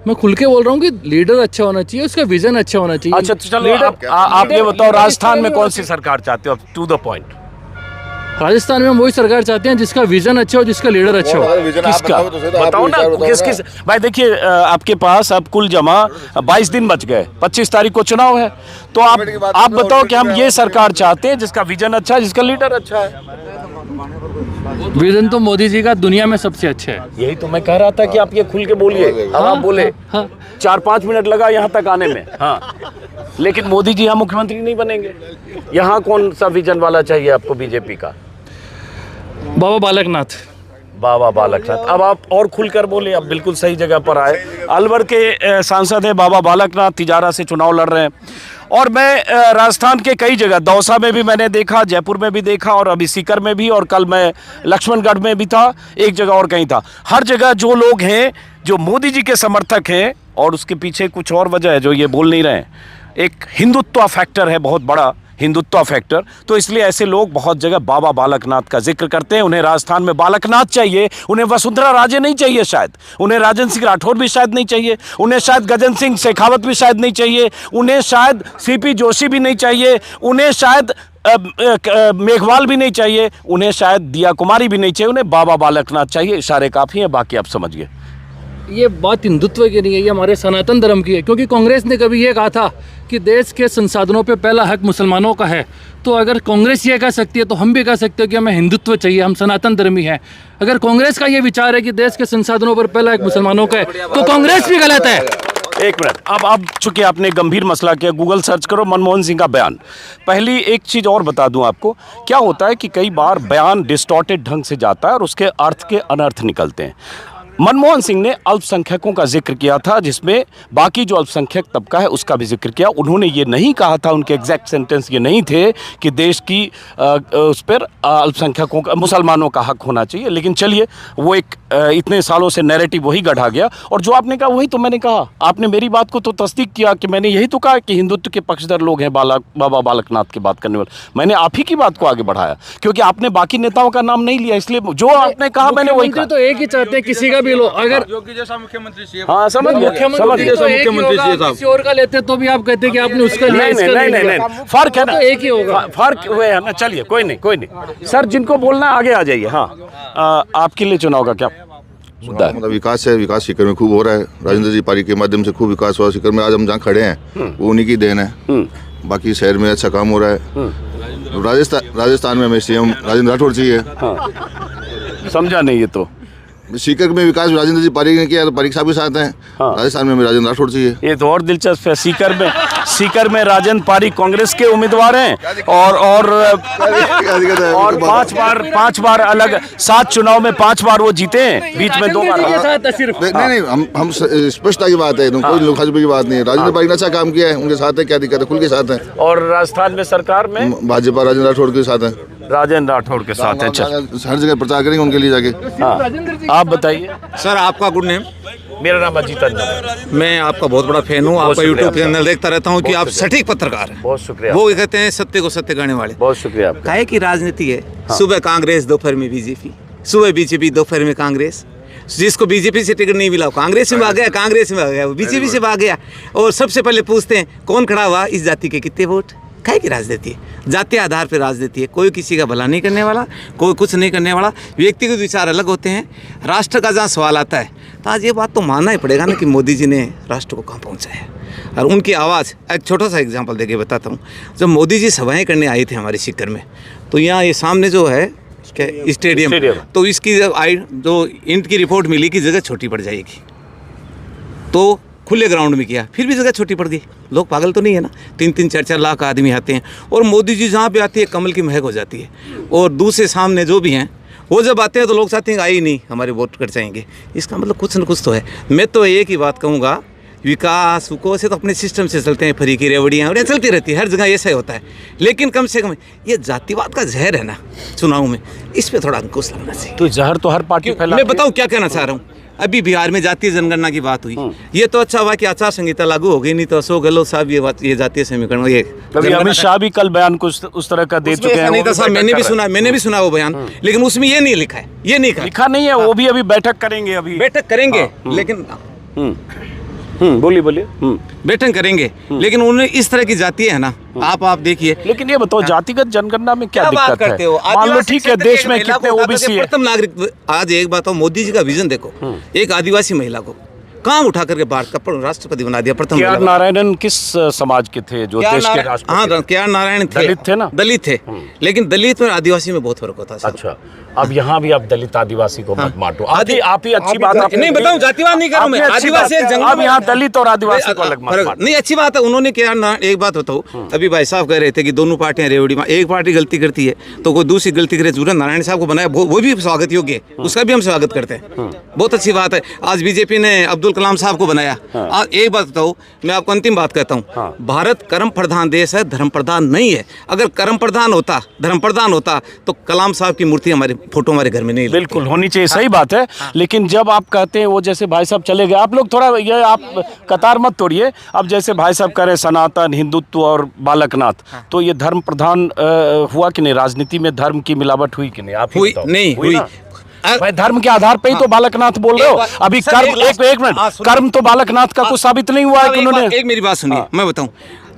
Speaker 10: मैं खुल के बोल रहा हूँ कि लीडर अच्छा होना चाहिए, उसका विजन अच्छा होना चाहिए।
Speaker 1: अच्छा तो चलो आप ये बताओ, राजस्थान में कौन सी सरकार चाहते हो? To the point.
Speaker 10: राजस्थान में हम वही सरकार चाहते हैं जिसका विजन अच्छा हो, जिसका लीडर अच्छा हो।
Speaker 1: किसका बताओ ना, किस भाई देखिए, आपके पास अब कुल जमा 22 दिन बच गए, 25 तारीख को चुनाव है। तो आप बताओ कि हम ये सरकार चाहते हैं जिसका विजन अच्छा है, जिसका लीडर अच्छा है।
Speaker 10: विजन तो मोदी जी का दुनिया में सबसे अच्छा है।
Speaker 1: यही तो मैं कह रहा था कि आप ये खुल के बोलिए। अब आप बोले,
Speaker 10: हाँ।
Speaker 1: 4-5 मिनट लगा यहाँ तक आने में। हाँ, लेकिन मोदी जी यहाँ मुख्यमंत्री नहीं बनेंगे। यहाँ कौन सा विजन वाला चाहिए आपको बीजेपी का?
Speaker 10: बाबा बालकनाथ।
Speaker 1: बाबा बालकनाथ। अब आप और खुलकर बोले, अब बिल्कुल सही जगह पर आए। अलवर के सांसद है बाबा बालकनाथ, तिजारा से चुनाव लड़ रहे हैं। और मैं राजस्थान के कई जगह, दौसा में भी मैंने देखा, जयपुर में भी देखा, और अभी सीकर में भी, और कल मैं लक्ष्मणगढ़ में भी था, एक जगह और कहीं था। हर जगह जो लोग हैं जो मोदी जी के समर्थक हैं, और उसके पीछे कुछ और वजह है जो ये बोल नहीं रहे हैं। एक हिंदुत्व फैक्टर है, बहुत बड़ा हिंदुत्व फैक्टर। तो इसलिए ऐसे लोग बहुत जगह बाबा बालकनाथ का जिक्र करते हैं। उन्हें राजस्थान में बालकनाथ चाहिए, उन्हें वसुंधरा राजे नहीं चाहिए, शायद उन्हें राजन सिंह राठौर भी शायद नहीं चाहिए, उन्हें शायद गजन सिंह शेखावत भी शायद नहीं चाहिए, उन्हें शायद सीपी जोशी भी नहीं चाहिए, उन्हें शायद मेघवाल भी नहीं चाहिए, उन्हें शायद दिया कुमारी भी नहीं चाहिए, उन्हें बाबा बालकनाथ चाहिए। इशारे काफ़ी हैं, बाकी आप समझिए।
Speaker 10: ये बात हिंदुत्व की नहीं है, ये हमारे सनातन धर्म की है। क्योंकि कांग्रेस ने कभी ये कहा था कि देश के संसाधनों पे पहला हक मुसलमानों का है। तो अगर कांग्रेस ये कह सकती है तो हम भी कह सकते हैं कि हमें हिंदुत्व चाहिए, हम सनातन धर्मी हैं। अगर कांग्रेस का ये विचार है कि देश के संसाधनों पर पहला हक मुसलमानों का है, तो कांग्रेस भी गलत है।
Speaker 1: एक मिनट, अब चूंकि आपने गंभीर मसला किया, गूगल सर्च करो मनमोहन सिंह का बयान। पहली एक चीज़ और बता दूं आपको, क्या होता है कि कई बार बयान डिस्टॉर्टेड ढंग से जाता है और उसके अर्थ के अनर्थ निकलते हैं। मनमोहन सिंह ने अल्पसंख्यकों का जिक्र किया था, जिसमें बाकी जो अल्पसंख्यक तबका है उसका भी जिक्र किया। उन्होंने ये नहीं कहा था, उनके एग्जैक्ट सेंटेंस ये नहीं थे कि देश की उस पर अल्पसंख्यकों का, मुसलमानों का हक होना चाहिए। लेकिन चलिए, वो एक इतने सालों से नैरेटिव वही गढ़ा गया, और जो आपने कहा वही तो मैंने कहा। आपने मेरी बात को तो तस्दीक किया कि मैंने यही तो कहा कि हिंदुत्व के पक्षधर लोग हैं बाबा बालकनाथ की बात करने वाले। मैंने आप ही की बात को आगे बढ़ाया, क्योंकि आपने बाकी नेताओं का नाम नहीं लिया, इसलिए जो आपने कहा मैंने वही कहा।
Speaker 10: तो एक ही चाहते हैं, किसी का भी लो, अगर
Speaker 5: योगी जैसा मुख्यमंत्री चाहिए।
Speaker 1: हाँ, समझ गया, समझ गया।
Speaker 10: तो एक ही होगा, किसी और का लेते तो भी आप कहते कि आपने उसका लिया, इसका
Speaker 1: नहीं, फर्क है ना,
Speaker 10: एक ही होगा,
Speaker 1: फर्क हुए है ना। चलिए, कोई नहीं सर, जिनको बोलना आगे आ जाइए। हाँ, आपके लिए चुनाव का क्या मुद्दा है?
Speaker 2: मतलब विकास है, विकास सीकर में खूब हो रहा है। राजेंद्र जी पारी के माध्यम से खूब विकास हुआ सीकर में। आज हम जहाँ खड़े हैं वो उन्हीं की देन है। बाकी शहर में अच्छा काम हो रहा है। राजस्थान में हमें सीएम राजेंद्र राठौड़ चाहिए।
Speaker 1: समझा नहीं ये तो।
Speaker 2: सीकर में विकास राजेंद्र जी पारी ने किया, तो पारी साहब के साथ हैं। राजस्थान में हमें राजेंद्र राठौड़ चाहिए।
Speaker 1: ये तो और दिलचस्प है। सीकर में राजेंद्र पारी कांग्रेस के उम्मीदवार हैं, और 5 बार अलग, 7 चुनाव में 5 बार वो जीते हैं, बीच में 2 बार।
Speaker 2: नहीं, हम स्पष्टता की बात है, कोई लोकसभा की बात नहीं है। राजेंद्र पारी ने अच्छा काम किया है, उनके साथ है, क्या दिक्कत है, खुल के साथ है।
Speaker 1: और राजस्थान में सरकार में
Speaker 2: भाजपा राजेंद्र राठौड़ के साथ है।
Speaker 1: राजेंद्र राठौड़ के साथ है।
Speaker 2: हर जगह प्रचार करेंगे उनके लिए जाके।
Speaker 1: हाँ, आप बताइए
Speaker 11: सर, आपका गुड नेम?
Speaker 1: मेरा नाम अजीत अंजन है।
Speaker 11: मैं आपका बहुत बड़ा फैन हूँ, आपका यूट्यूब चैनल देखता रहता हूँ कि आप सटीक पत्रकार हैं।
Speaker 1: बहुत शुक्रिया।
Speaker 11: वो कहते हैं सत्य को सत्य कहने वाले।
Speaker 1: बहुत शुक्रिया आपका।
Speaker 11: काहे की राजनीति है, सुबह कांग्रेस, दोपहर में बीजेपी, सुबह बीजेपी, दोपहर में कांग्रेस। जिसको बीजेपी से टिकट नहीं मिला वो कांग्रेस में भाग गया, कांग्रेस में भाग गया वो बीजेपी से भाग गया। और सबसे पहले पूछते हैं कौन खड़ा हुआ, इस जाति के कितने वोट। काहे की राजनीति है, जातीय आधार पर राजनीति है। कोई किसी का भला नहीं करने वाला, कोई कुछ नहीं करने वाला, व्यक्तिगत विचार अलग होते हैं। राष्ट्र का जहाँ सवाल आता है तो आज ये बात तो मानना ही पड़ेगा ना कि मोदी जी ने राष्ट्र को कहाँ पहुँचाया। और उनकी आवाज़, एक छोटा सा एग्जांपल देके बताता हूँ। जब मोदी जी सभाएं करने आए थे हमारे सीकर में, तो यहाँ ये सामने जो है स्टेडियम, तो इसकी जो इंट की रिपोर्ट मिली कि जगह छोटी पड़ जाएगी, तो खुले ग्राउंड में किया, फिर भी जगह छोटी पड़ गई। लोग पागल तो नहीं है ना, 3-3, 4-4 लाख आदमी आते हैं, और मोदी जी जहाँ पे आती है कमल की महक हो जाती है। और दूसरे सामने जो भी हैं वो जब आते हैं तो लोग चाहते हैं आई नहीं, हमारे वोट कट जाएंगे। इसका मतलब कुछ न कुछ तो है। मैं तो एक ही बात कहूँगा, विकास को से तो अपने सिस्टम से चलते हैं, फ्री की रेवड़ियाँ और चलती रहती है, हर जगह ऐसा ही होता है। लेकिन कम से कम ये जातिवाद का जहर है ना चुनाव में, इस पर थोड़ा अंकुश लगना चाहिए।
Speaker 1: तो जहर तो हर पार्टी फैला।
Speaker 11: मैं बताऊँ क्या कहना चाह रहा हूँ। अभी बिहार में जातीय जनगणना की बात हुई, ये तो अच्छा हुआ कि आचार संहिता लागू हो गई, नहीं तो अशोक गहलोत साहब ये जातीय समीकरण, ये
Speaker 1: अमित शाह भी कल बयान कुछ उस तरह का दे चुके हैं।
Speaker 11: नहीं था साहब, मैंने भी सुना वो बयान, लेकिन उसमें ये नहीं लिखा है, ये नहीं
Speaker 1: लिखा नहीं है। वो भी अभी बैठक करेंगे,
Speaker 11: लेकिन
Speaker 1: बोलिए
Speaker 11: बैठक करेंगे, लेकिन उन्होंने इस तरह की जातीय है ना, आप देखिए।
Speaker 1: लेकिन ये बताओ, जातिगत जनगणना में क्या दिक्कत
Speaker 11: करते
Speaker 1: है?
Speaker 11: हो?
Speaker 1: मान लो ठीक है, देश में कितने ओबीसी है,
Speaker 11: प्रथम नागरिक। आज एक बात हो, मोदी जी का विजन देखो, एक आदिवासी महिला को काम उठा करके बाढ़ का राष्ट्रपति बना दिया। प्रथम
Speaker 1: के.आर. नारायणन किस समाज के थे जो देश के राष्ट्रपति?
Speaker 11: हाँ, के.आर. नारायण थे,
Speaker 1: दलित थे ना?
Speaker 11: दलित थे, लेकिन दलित और आदिवासी में बहुत फर्क होता है।
Speaker 1: अच्छा, अब यहाँ भी आप दलित आदिवासी को मत बांटो। आप ही अच्छी बात
Speaker 11: नहीं बताऊं, जातिवाद नहीं करूं मैं, आदिवासी
Speaker 1: अब यहाँ दलित और आदिवासी को अलग मत बांटो।
Speaker 11: नहीं, अच्छी बात है। उन्होंने क्या, एक बात बताओ, अभी भाई साहब कह रहे थे कि दोनों पार्टियां रेवड़ी में, एक पार्टी गलती करती है तो कोई दूसरी गलती करे। सूरज नारायण साहब को बनाया, वो भी स्वागत योग्य है, उसका भी हम स्वागत करते हैं, बहुत अच्छी बात है। आज बीजेपी ने अब्दुल कलाम साहब को बनाया। आज एक बात बताओ, मैं आपको अंतिम बात कहता हूँ, भारत कर्म प्रधान देश है, धर्म प्रधान नहीं है। अगर कर्म प्रधान होता, धर्म प्रधान होता, तो कलाम साहब की मूर्ति, हमारी फोटो हमारे घर में नहीं,
Speaker 1: बिल्कुल होनी चाहिए। सही बात है। लेकिन जब आप कहते हैं, वो जैसे भाई साहब चले गए, आप लोग थोड़ा ये आप कतार मत तोड़िए। अब जैसे भाई साहब कह रहे सनातन, हिंदुत्व और बालकनाथ, तो ये धर्म प्रधान हुआ कि नहीं? राजनीति में धर्म की मिलावट हुई कि नहीं? आप
Speaker 11: हुई नहीं हुई?
Speaker 1: भाई धर्म के आधार पे ही तो बालकनाथ बोल रहे हो। अभी कर्म, एक मिनट, कर्म तो बालकनाथ का कुछ साबित नहीं हुआ है कि उन्होंने।
Speaker 11: एक मेरी बात सुनिए, मैं बताऊं,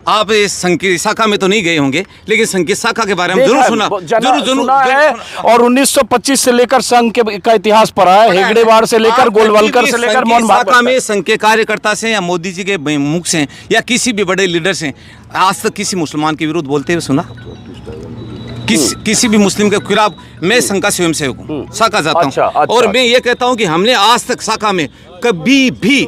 Speaker 11: आप इस संघ की शाखा में तो नहीं गए होंगे, लेकिन संघ की शाखा के बारे में जरूर सुना
Speaker 1: है। और 1925 से लेकर संघ का इतिहास पढ़ा है, हेगड़ेवार से लेकर गोलवलकर से लेकर मोहन भागवत
Speaker 11: शाखा में संघ के कार्यकर्ता से या मोदी जी के मुख से या किसी भी बड़े लीडर से आज तक किसी मुसलमान के विरुद्ध बोलते हुए सुना? किसी भी मुस्लिम के खिलाफ? मैं संघ का स्वयं सेवक हूँ, शाखा जाता हूँ, और मैं ये कहता हूँ कि हमने आज तक शाखा में कभी भी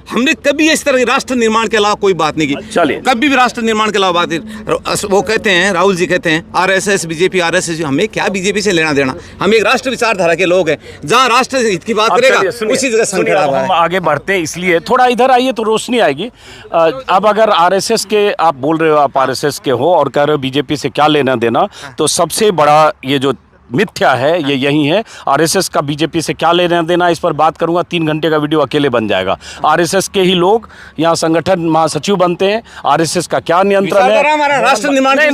Speaker 11: हमने कभी इस तरह राष्ट्र निर्माण के अलावा कोई बात नहीं की।
Speaker 1: चलिए।
Speaker 11: कभी भी राष्ट्र निर्माण के अलावा बात नहीं। वो कहते हैं, राहुल जी कहते हैं आरएसएस बीजेपी, आरएसएस, हमें क्या बीजेपी से लेना देना, हम एक राष्ट्र विचारधारा के लोग हैं। जहाँ राष्ट्र हित की बात करेगा उसी जगह संकट आ रहा है।
Speaker 1: हम आगे बढ़ते हैं, इसलिए थोड़ा इधर आइए तो रोशनी आएगी। अब अगर आरएसएस के आप बोल रहे हो, आप आरएसएस के हो और कह रहे हो बीजेपी से क्या लेना देना, तो सबसे बड़ा ये जो मिथ्या है ये यही है। आरएसएस का बीजेपी से क्या लेना देना, इस पर बात करूंगा। 3 घंटे का वीडियो अकेले बन जाएगा। आरएसएस के ही लोग यहाँ संगठन महासचिव बनते हैं। आरएसएस का क्या नियंत्रण है?
Speaker 11: हमारा राष्ट्र निर्माण
Speaker 1: नहीं,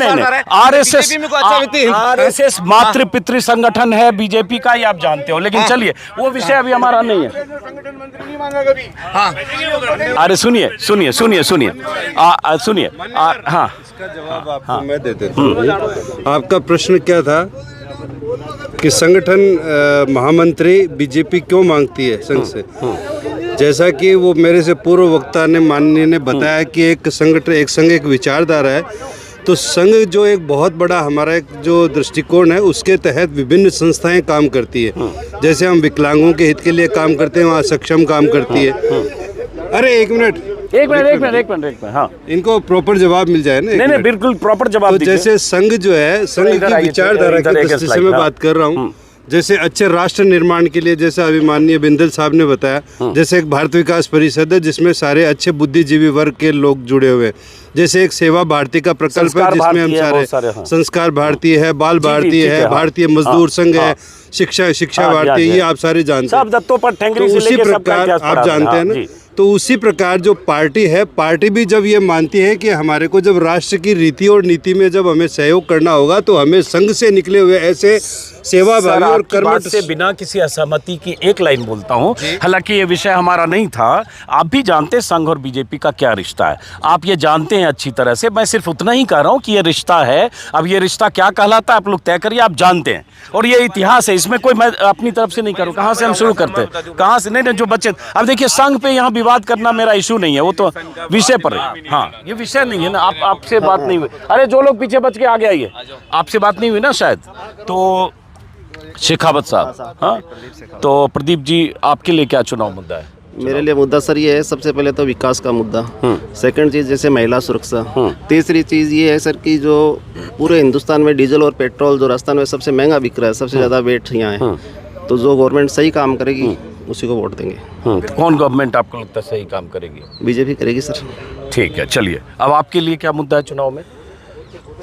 Speaker 1: आरएसएस मातृ पितृ संगठन है बीजेपी का, ये आप जानते हो। लेकिन चलिए, वो विषय अभी हमारा नहीं है। अरे सुनिए सुनिए सुनिए सुनिए सुनिए। हाँ,
Speaker 12: मैं दे देता हूँ। आपका प्रश्न क्या था कि संगठन महामंत्री बीजेपी क्यों मांगती है संघ से? जैसा कि वो मेरे से पूर्व वक्ता ने माननीय ने बताया कि एक संगठन, एक संघ एक विचारधारा है, तो संघ जो एक बहुत बड़ा हमारा एक जो दृष्टिकोण है उसके तहत विभिन्न संस्थाएं काम करती है। जैसे हम विकलांगों के हित के लिए काम करते हैं, वहाँ सक्षम काम करती है। अरे एक मिनट,
Speaker 1: हाँ,
Speaker 12: इनको प्रॉपर जवाब मिल जाए ना।
Speaker 1: नहीं, बिल्कुल प्रॉपर जवाब।
Speaker 12: तो जैसे संघ जो है, संघ की विचारधारा की दृष्टि से मैं बात कर रहा हूँ। जैसे अच्छे राष्ट्र निर्माण के लिए, जैसे अभिमाननीय बिंदल साहब ने बताया, जैसे एक भारत विकास परिषद है जिसमें सारे अच्छे बुद्धिजीवी वर्ग के लोग जुड़े हुए हैं। जैसे एक सेवा भारती का प्रकल्प है जिसमें हम सारे, संस्कार भारती है, बाल भारती है, भारतीय मजदूर संघ है, शिक्षा भारती, ये आप सारे जानते हैं। तो उसी प्रकार आप जानते हैं ना, तो उसी प्रकार जो पार्टी है, पार्टी भी जब ये मानती है कि हमारे को जब राष्ट्र की रीति और नीति में जब हमें सहयोग करना होगा तो हमें संघ से निकले हुए ऐसे सेवाभावी और कर्मठ
Speaker 1: से बिना किसी असहमति की एक लाइन बोलता हूं, हालांकि ये विषय हमारा नहीं था। आप भी जानते हैं संघ और बीजेपी का क्या रिश्ता है, आप ये जानते हैं अच्छी तरह से। मैं सिर्फ उतना ही कह रहा हूं कि ये रिश्ता है। अब ये रिश्ता क्या कहलाता है आप लोग तय करिए, आप जानते हैं। और ये इतिहास है, इसमें कोई मैं अपनी तरफ से नहीं करूँ। कहाँ से हम शुरू करते हैं, कहाँ से? नहीं, जो बच्चे, अब देखिए संघ पे यहाँ विवाद करना मेरा इशू नहीं है, वो तो विषय पर है। हाँ, ये विषय नहीं है ना। आपसे बात नहीं हुई। अरे जो लोग पीछे बच के आगे आइए, आपसे बात नहीं हुई ना शायद। तो शेखावत साहब, हाँ, तो प्रदीप जी आपके लिए क्या चुनाव मुद्दा है?
Speaker 3: मेरे लिए मुद्दा सर ये है, सबसे पहले तो विकास का मुद्दा, सेकंड चीज़ जैसे महिला सुरक्षा, तीसरी चीज़ ये है सर कि जो पूरे हिंदुस्तान में डीजल और पेट्रोल जो राजस्थान में सबसे महंगा बिक रहा है, सबसे ज़्यादा वेट यहाँ है, तो जो गवर्नमेंट सही काम करेगी उसी को वोट देंगे।
Speaker 1: कौन गवर्नमेंट आपको लगता है सही काम करेगी?
Speaker 3: बीजेपी करेगी सर।
Speaker 1: ठीक है, चलिए अब आपके लिए क्या मुद्दा है चुनाव में?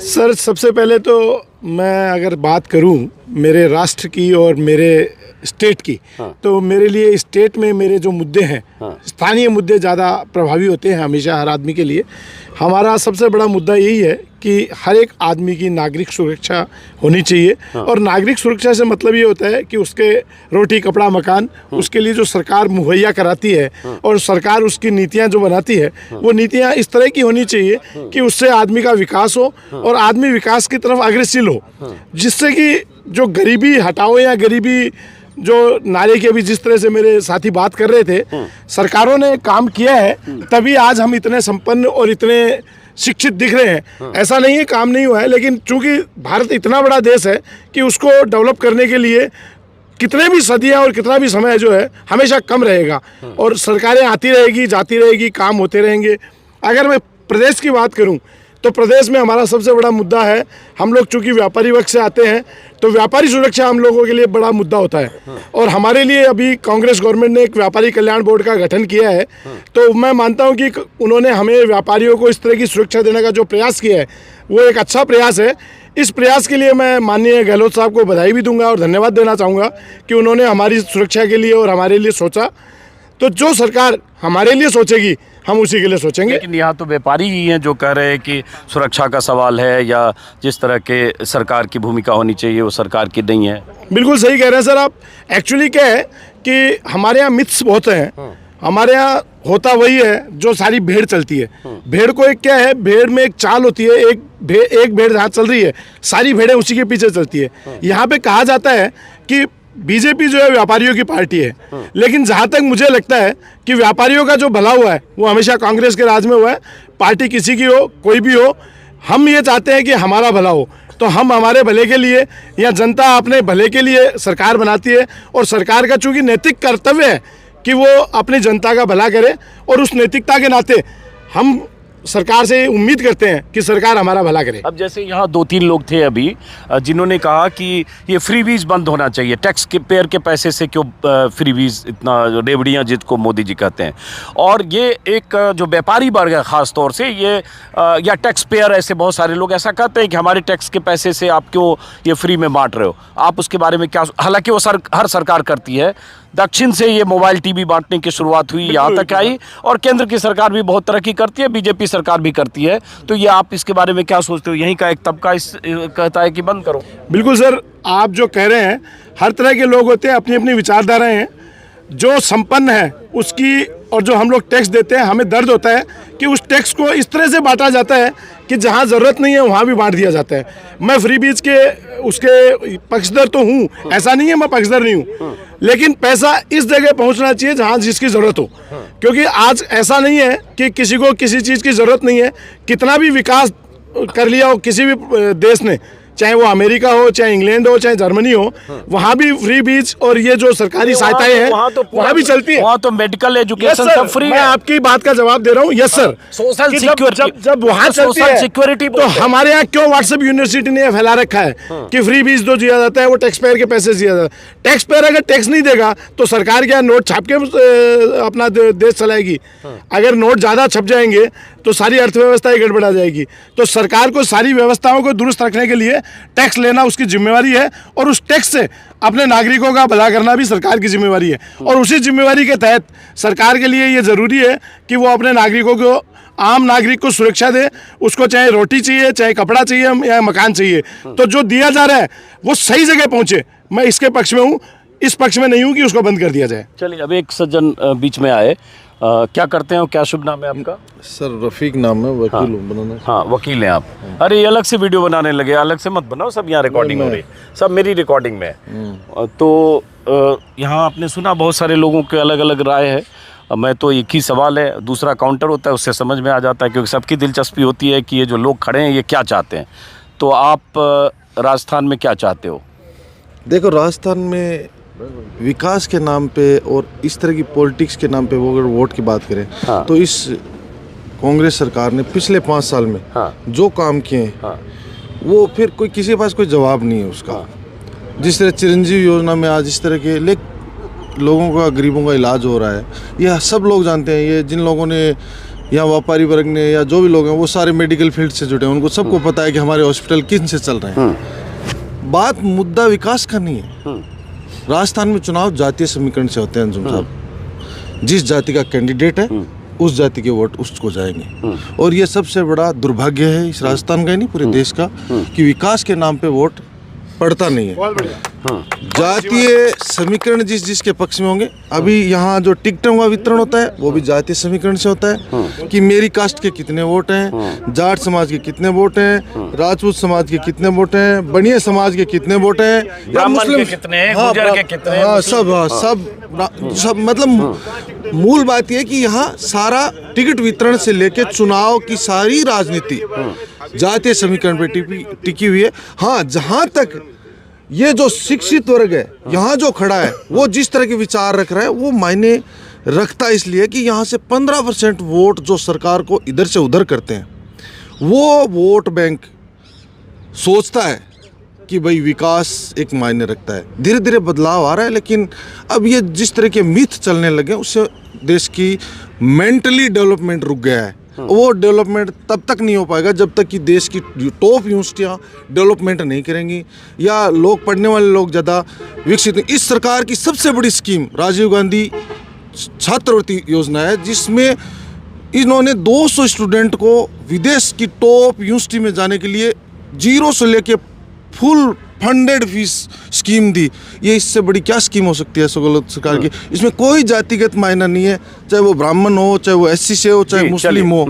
Speaker 13: सर सबसे पहले तो मैं अगर बात करूं मेरे राष्ट्र की और मेरे स्टेट की, तो मेरे लिए स्टेट में मेरे जो मुद्दे हैं, स्थानीय मुद्दे ज़्यादा प्रभावी होते हैं हमेशा हर आदमी के लिए। हमारा सबसे बड़ा मुद्दा यही है कि हर एक आदमी की नागरिक सुरक्षा होनी चाहिए। और नागरिक सुरक्षा से मतलब ये होता है कि उसके रोटी कपड़ा मकान उसके लिए जो सरकार मुहैया कराती है और सरकार उसकी नीतियां जो बनाती है, वो नीतियां इस तरह की होनी चाहिए कि उससे आदमी का विकास हो और आदमी विकास की तरफ अग्रसर हो, जिससे कि जो गरीबी हटाओ या गरीबी जो नारे की अभी जिस तरह से मेरे साथी बात कर रहे थे, सरकारों ने काम किया है तभी आज हम इतने संपन्न और इतने शिक्षित दिख रहे हैं। ऐसा नहीं है काम नहीं हुआ है, लेकिन चूंकि भारत इतना बड़ा देश है कि उसको डेवलप करने के लिए कितने भी सदियां और कितना भी समय जो है हमेशा कम रहेगा और सरकारें आती रहेगी जाती रहेगी, काम होते रहेंगे। अगर मैं प्रदेश की बात करूं तो प्रदेश में हमारा सबसे बड़ा मुद्दा है, हम लोग चूंकि व्यापारी वर्ग से आते हैं तो व्यापारी सुरक्षा हम लोगों के लिए बड़ा मुद्दा होता है। और हमारे लिए अभी कांग्रेस गवर्नमेंट ने एक व्यापारी कल्याण बोर्ड का गठन किया है, तो मैं मानता हूं कि उन्होंने हमें व्यापारियों को इस तरह की सुरक्षा देने का जो प्रयास किया है वो एक अच्छा प्रयास है। इस प्रयास के लिए मैं माननीय गहलोत साहब को बधाई भी दूंगा और धन्यवाद देना चाहूँगा कि उन्होंने हमारी सुरक्षा के लिए और हमारे लिए सोचा। तो जो सरकार हमारे लिए सोचेगी हम उसी के लिए सोचेंगे।
Speaker 1: लेकिन यहाँ तो व्यापारी ही हैं जो कह रहे हैं कि सुरक्षा का सवाल है या जिस तरह के सरकार की भूमिका होनी चाहिए वो सरकार की नहीं है।
Speaker 13: बिल्कुल सही कह रहे हैं सर आप। एक्चुअली क्या है कि हमारे यहाँ मिथ्स बहुत हैं। हमारे यहाँ होता वही है जो सारी भेड़ चलती है। भेड़ को एक क्या है, भेड़ में एक चाल होती है, एक भेड़ जहाँ चल रही है सारी भेड़ें उसी के पीछे चलती है। यहाँ पे कहा जाता है कि बीजेपी जो है व्यापारियों की पार्टी है, लेकिन जहाँ तक मुझे लगता है कि व्यापारियों का जो भला हुआ है वो हमेशा कांग्रेस के राज में हुआ है। पार्टी किसी की हो कोई भी हो, हम ये चाहते हैं कि हमारा भला हो, तो हम हमारे भले के लिए या जनता अपने भले के लिए सरकार बनाती है और सरकार का चूंकि नैतिक कर्तव्य है कि वो अपनी जनता का भला करे, और उस नैतिकता के नाते हम सरकार से उम्मीद करते हैं कि सरकार हमारा भला करे।
Speaker 1: अब जैसे यहाँ 2-3 लोग थे अभी जिन्होंने कहा कि ये फ्री वीज बंद होना चाहिए, टैक्स के पेयर के पैसे से क्यों फ्री वीज, इतना रेवड़ियाँ जिसको मोदी जी कहते हैं। और ये एक जो व्यापारी वर्ग है ख़ास तौर से, ये या टैक्स पेयर, ऐसे बहुत सारे लोग ऐसा कहते हैं कि हमारे टैक्स के पैसे से आप क्यों ये फ्री में बांट रहे हो। आप उसके बारे में क्या, हालांकि वो हर सरकार करती है, दक्षिण से ये मोबाइल टीवी बांटने की शुरुआत हुई, यहाँ तक आई, और केंद्र की सरकार भी बहुत तरक्की करती है, बीजेपी सरकार भी करती है। तो ये आप इसके बारे में क्या सोचते हो? यहीं का एक तबका कहता है कि बंद करो।
Speaker 13: बिल्कुल सर, आप जो कह रहे हैं, हर तरह के लोग होते हैं, अपनी अपनी विचारधाराएं हैं। जो संपन्न है उसकी, और जो हम लोग टैक्स देते हैं, हमें दर्द होता है कि उस टैक्स को इस तरह से बांटा जाता है कि जहां ज़रूरत नहीं है वहां भी बांट दिया जाता है। मैं फ्री बीज के उसके पक्षधर तो हूं, ऐसा नहीं है मैं पक्षधर नहीं हूं, लेकिन पैसा इस जगह पहुंचना चाहिए जहां जिसकी ज़रूरत हो। क्योंकि आज ऐसा नहीं है कि किसी को किसी चीज़ की ज़रूरत नहीं है। कितना भी विकास कर लिया हो किसी भी देश ने, चाहे वो अमेरिका हो, चाहे इंग्लैंड हो, चाहे जर्मनी हो, वहाँ भी फ्री बीज और ये जो सरकारी सहायताएं हैं वहाँ भी चलती है।
Speaker 1: वहाँ तो मेडिकल एजुकेशन सब फ्री है।
Speaker 13: मैं आपकी बात का जवाब दे रहा हूँ। यस सर,
Speaker 1: सोशल सिक्योरिटी
Speaker 13: जब वहाँ चलती है
Speaker 1: सिक्योरिटी,
Speaker 13: तो हमारे यहाँ क्यों व्हाट्सएप यूनिवर्सिटी ने फैला रखा है कि फ्री बीज जो दिया जाता है वो टैक्स पेयर के पैसे से दिया जाता है। टैक्स पेयर अगर टैक्स नहीं देगा तो सरकार क्या नोट छाप के अपना देश चलाएगी? अगर नोट ज़्यादा छप जाएंगे तो सारी अर्थव्यवस्था ही गड़बड़ा जाएगी। तो सरकार को सारी व्यवस्थाओं को दुरुस्त रखने के लिए टैक्स लेना उसकी जिम्मेवारी है, और उस टैक्स से अपने नागरिकों का भला करना भी सरकार की जिम्मेवारी है। और उसी जिम्मेवारी के तहत सरकार के लिए ये ज़रूरी है कि वो अपने नागरिकों को, आम नागरिक को सुरक्षा दे। उसको चाहे रोटी चाहिए, चाहे कपड़ा चाहिए या मकान चाहिए, तो जो दिया जा रहा है वो सही जगह पहुँचे। मैं इसके पक्ष में हूँ, इस पक्ष में नहीं हूँ कि उसको बंद कर दिया जाए।
Speaker 1: चलिए, अब एक सज्जन बीच में आए, क्या करते हैं, क्या शुभ नाम है आपका?
Speaker 4: सर रफीक नाम है, वकील हूँ बनाना।
Speaker 1: हाँ, वकील हैं आप। अरे ये अलग से वीडियो बनाने लगे, अलग से मत बनाओ, सब यहाँ रिकॉर्डिंग हो रही है, सब मेरी रिकॉर्डिंग में है। तो यहाँ आपने सुना, बहुत सारे लोगों के अलग अलग राय है। मैं तो एक ही सवाल है, दूसरा काउंटर होता है, उससे समझ में आ जाता है, क्योंकि सबकी दिलचस्पी होती है कि ये जो लोग खड़े हैं ये क्या चाहते हैं। तो आप राजस्थान में क्या चाहते हो?
Speaker 4: देखो, राजस्थान में विकास के नाम पे और इस तरह की पॉलिटिक्स के नाम पे वो अगर वोट की बात करें,
Speaker 1: हाँ।
Speaker 4: तो इस कांग्रेस सरकार ने पिछले 5 साल में जो काम किए हैं, वो फिर कोई किसी के पास कोई जवाब नहीं है उसका। जिस तरह चिरंजीवी योजना में आज इस तरह के लोगों का, गरीबों का इलाज हो रहा है, यह सब लोग जानते हैं। ये जिन लोगों ने, या व्यापारी वर्ग ने, या जो भी लोग हैं, वो सारे मेडिकल फील्ड से जुड़े हैं, उनको सबको पता है कि हमारे हॉस्पिटल किन से चल रहे हैं। बात मुद्दा विकास का नहीं है। राजस्थान में चुनाव जातीय समीकरण से होते हैं अंजुम साहब। जिस जाति का कैंडिडेट है उस जाति के वोट उसको जाएंगे, और ये सबसे बड़ा दुर्भाग्य है इस राजस्थान का ही नहीं, पूरे देश का, कि विकास के नाम पे वोट पड़ता नहीं है। जातीय समीकरण जिसके पक्ष में होंगे, अभी यहाँ जो टिकटों का वितरण होता है वो भी जातीय समीकरण से होता है कि मेरी कास्ट के कितने वोट हैं, जाट समाज के कितने वोट हैं, राजपूत समाज के कितने वोट हैं, बनिया समाज के कितने वोट हैं, या मुस्लिम के कितने हैं, गुर्जर के कितने हैं, सब मतलब मूल बात यह कि यहाँ सारा टिकट वितरण से लेके चुनाव की सारी राजनीति जातीय समीकरण पे टिकी हुई है। हाँ, जहाँ तक ये जो शिक्षित वर्ग है यहाँ जो खड़ा है, वो जिस तरह के विचार रख रहा है, वो मायने रखता है, इसलिए कि यहाँ से 15% वोट जो सरकार को इधर से उधर करते हैं, वो वोट बैंक सोचता है कि भाई विकास एक मायने रखता है। धीरे धीरे बदलाव आ रहा है, लेकिन अब ये जिस तरह के मिथ चलने लगे उससे देश की मेंटली डेवलपमेंट रुक गया है। वो डेवलपमेंट तब तक नहीं हो पाएगा जब तक कि देश की टॉप यूनिवर्सिटियाँ डेवलपमेंट नहीं करेंगी, या लोग, पढ़ने वाले लोग ज़्यादा विकसित नहीं। इस सरकार की सबसे बड़ी स्कीम राजीव गांधी छात्रवृत्ति योजना है, जिसमें इन्होंने 200 स्टूडेंट को विदेश की टॉप यूनिवर्सिटी में जाने के लिए 0 से लेके फुल फंडेड फीस स्कीम दी। ये इससे बड़ी क्या स्कीम हो सकती है सरकार की? इसमें कोई जातिगत मायना नहीं है, चाहे वो ब्राह्मण हो, चाहे वो SC से हो, चाहे मुस्लिम हो।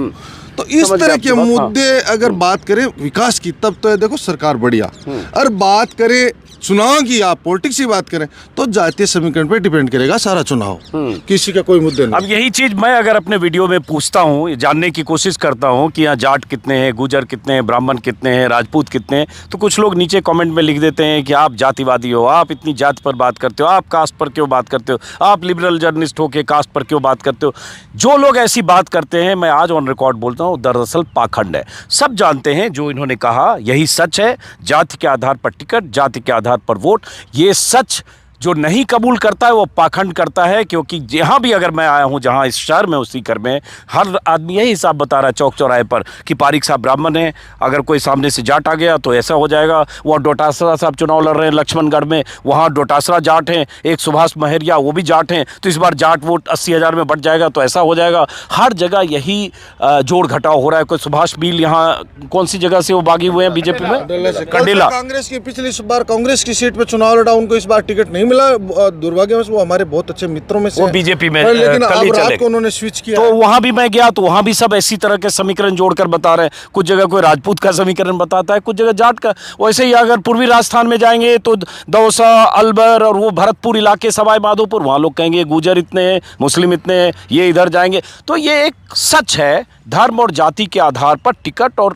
Speaker 4: तो इस तरह के मुद्दे अगर बात करें विकास की, तब तो देखो सरकार बढ़िया। और बात करें चुनाव की आप पॉलिटिक्स की बात करें तो जातीय समीकरण पर डिपेंड करेगा सारा चुनाव, किसी का कोई मुद्दा नहीं।
Speaker 1: अब यही चीज मैं अगर अपने वीडियो में पूछता हूँ, जानने की कोशिश करता हूँ कि यहाँ जाट कितने हैं, गुजर कितने हैं, ब्राह्मण कितने हैं, राजपूत कितने हैं, तो कुछ लोग नीचे कमेंट में लिख देते हैं कि आप जातिवादी हो, आप इतनी जात पर बात करते हो, आप कास्ट पर क्यों बात करते हो, आप लिबरल जर्नलिस्ट हो के कास्ट पर क्यों बात करते हो। जो लोग ऐसी बात करते हैं, मैं आज ऑन रिकॉर्ड बोलता हूँ, दरअसल पाखंड है। सब जानते हैं जो इन्होंने कहा यही सच है। जाति के आधार पर टिकट, जाति के आधार पर वोट, ये सच जो नहीं कबूल करता है वो पाखंड करता है। क्योंकि जहाँ भी अगर मैं आया हूँ, जहाँ इस शहर में, उसी घर में हर आदमी यही हिसाब बता रहा है चौक चौराहे पर कि पारिक साहब ब्राह्मण हैं, अगर कोई सामने से जाट आ गया तो ऐसा हो जाएगा। वो डोटासरा साहब चुनाव लड़ रहे हैं लक्ष्मणगढ़ में, वहाँ डोटासरा जाट हैं, एक सुभाष महरिया वो भी जाट हैं, तो इस बार जाट वोट 80,000 में बढ़ जाएगा तो ऐसा हो जाएगा। हर जगह यही जोड़ घटाव हो रहा है। कोई सुभाष बील यहाँ कौन सी जगह से वो बागी हुए हैं बीजेपी में, कंडेला।
Speaker 4: कांग्रेस की पिछली बार कांग्रेस की सीट पे चुनाव लड़ा, उनको इस बार टिकट नहीं मिला, दुर्भाग्यवश। वो हमारे बहुत अच्छे मित्रों में से,
Speaker 1: वो बीजेपी में,
Speaker 4: लेकिन अब रात को उन्होंने स्विच किया।
Speaker 1: तो वहां भी मैं गया तो वहां भी सब इसी तरह के समीकरण जोड़कर बता रहे हैं। कुछ जगह कोई राजपूत का समीकरण बताता है, कुछ जगह जाट का। वैसे ही अगर पूर्वी राजस्थान में जाएंगे तो दौसा, अलवर और वो भरतपुर इलाके, सवाई माधोपुर, वहां लोग कहेंगे गुजर इतने हैं, मुस्लिम इतने हैं, ये इधर जाएंगे। तो ये एक सच है, धर्म और जाति के आधार पर टिकट और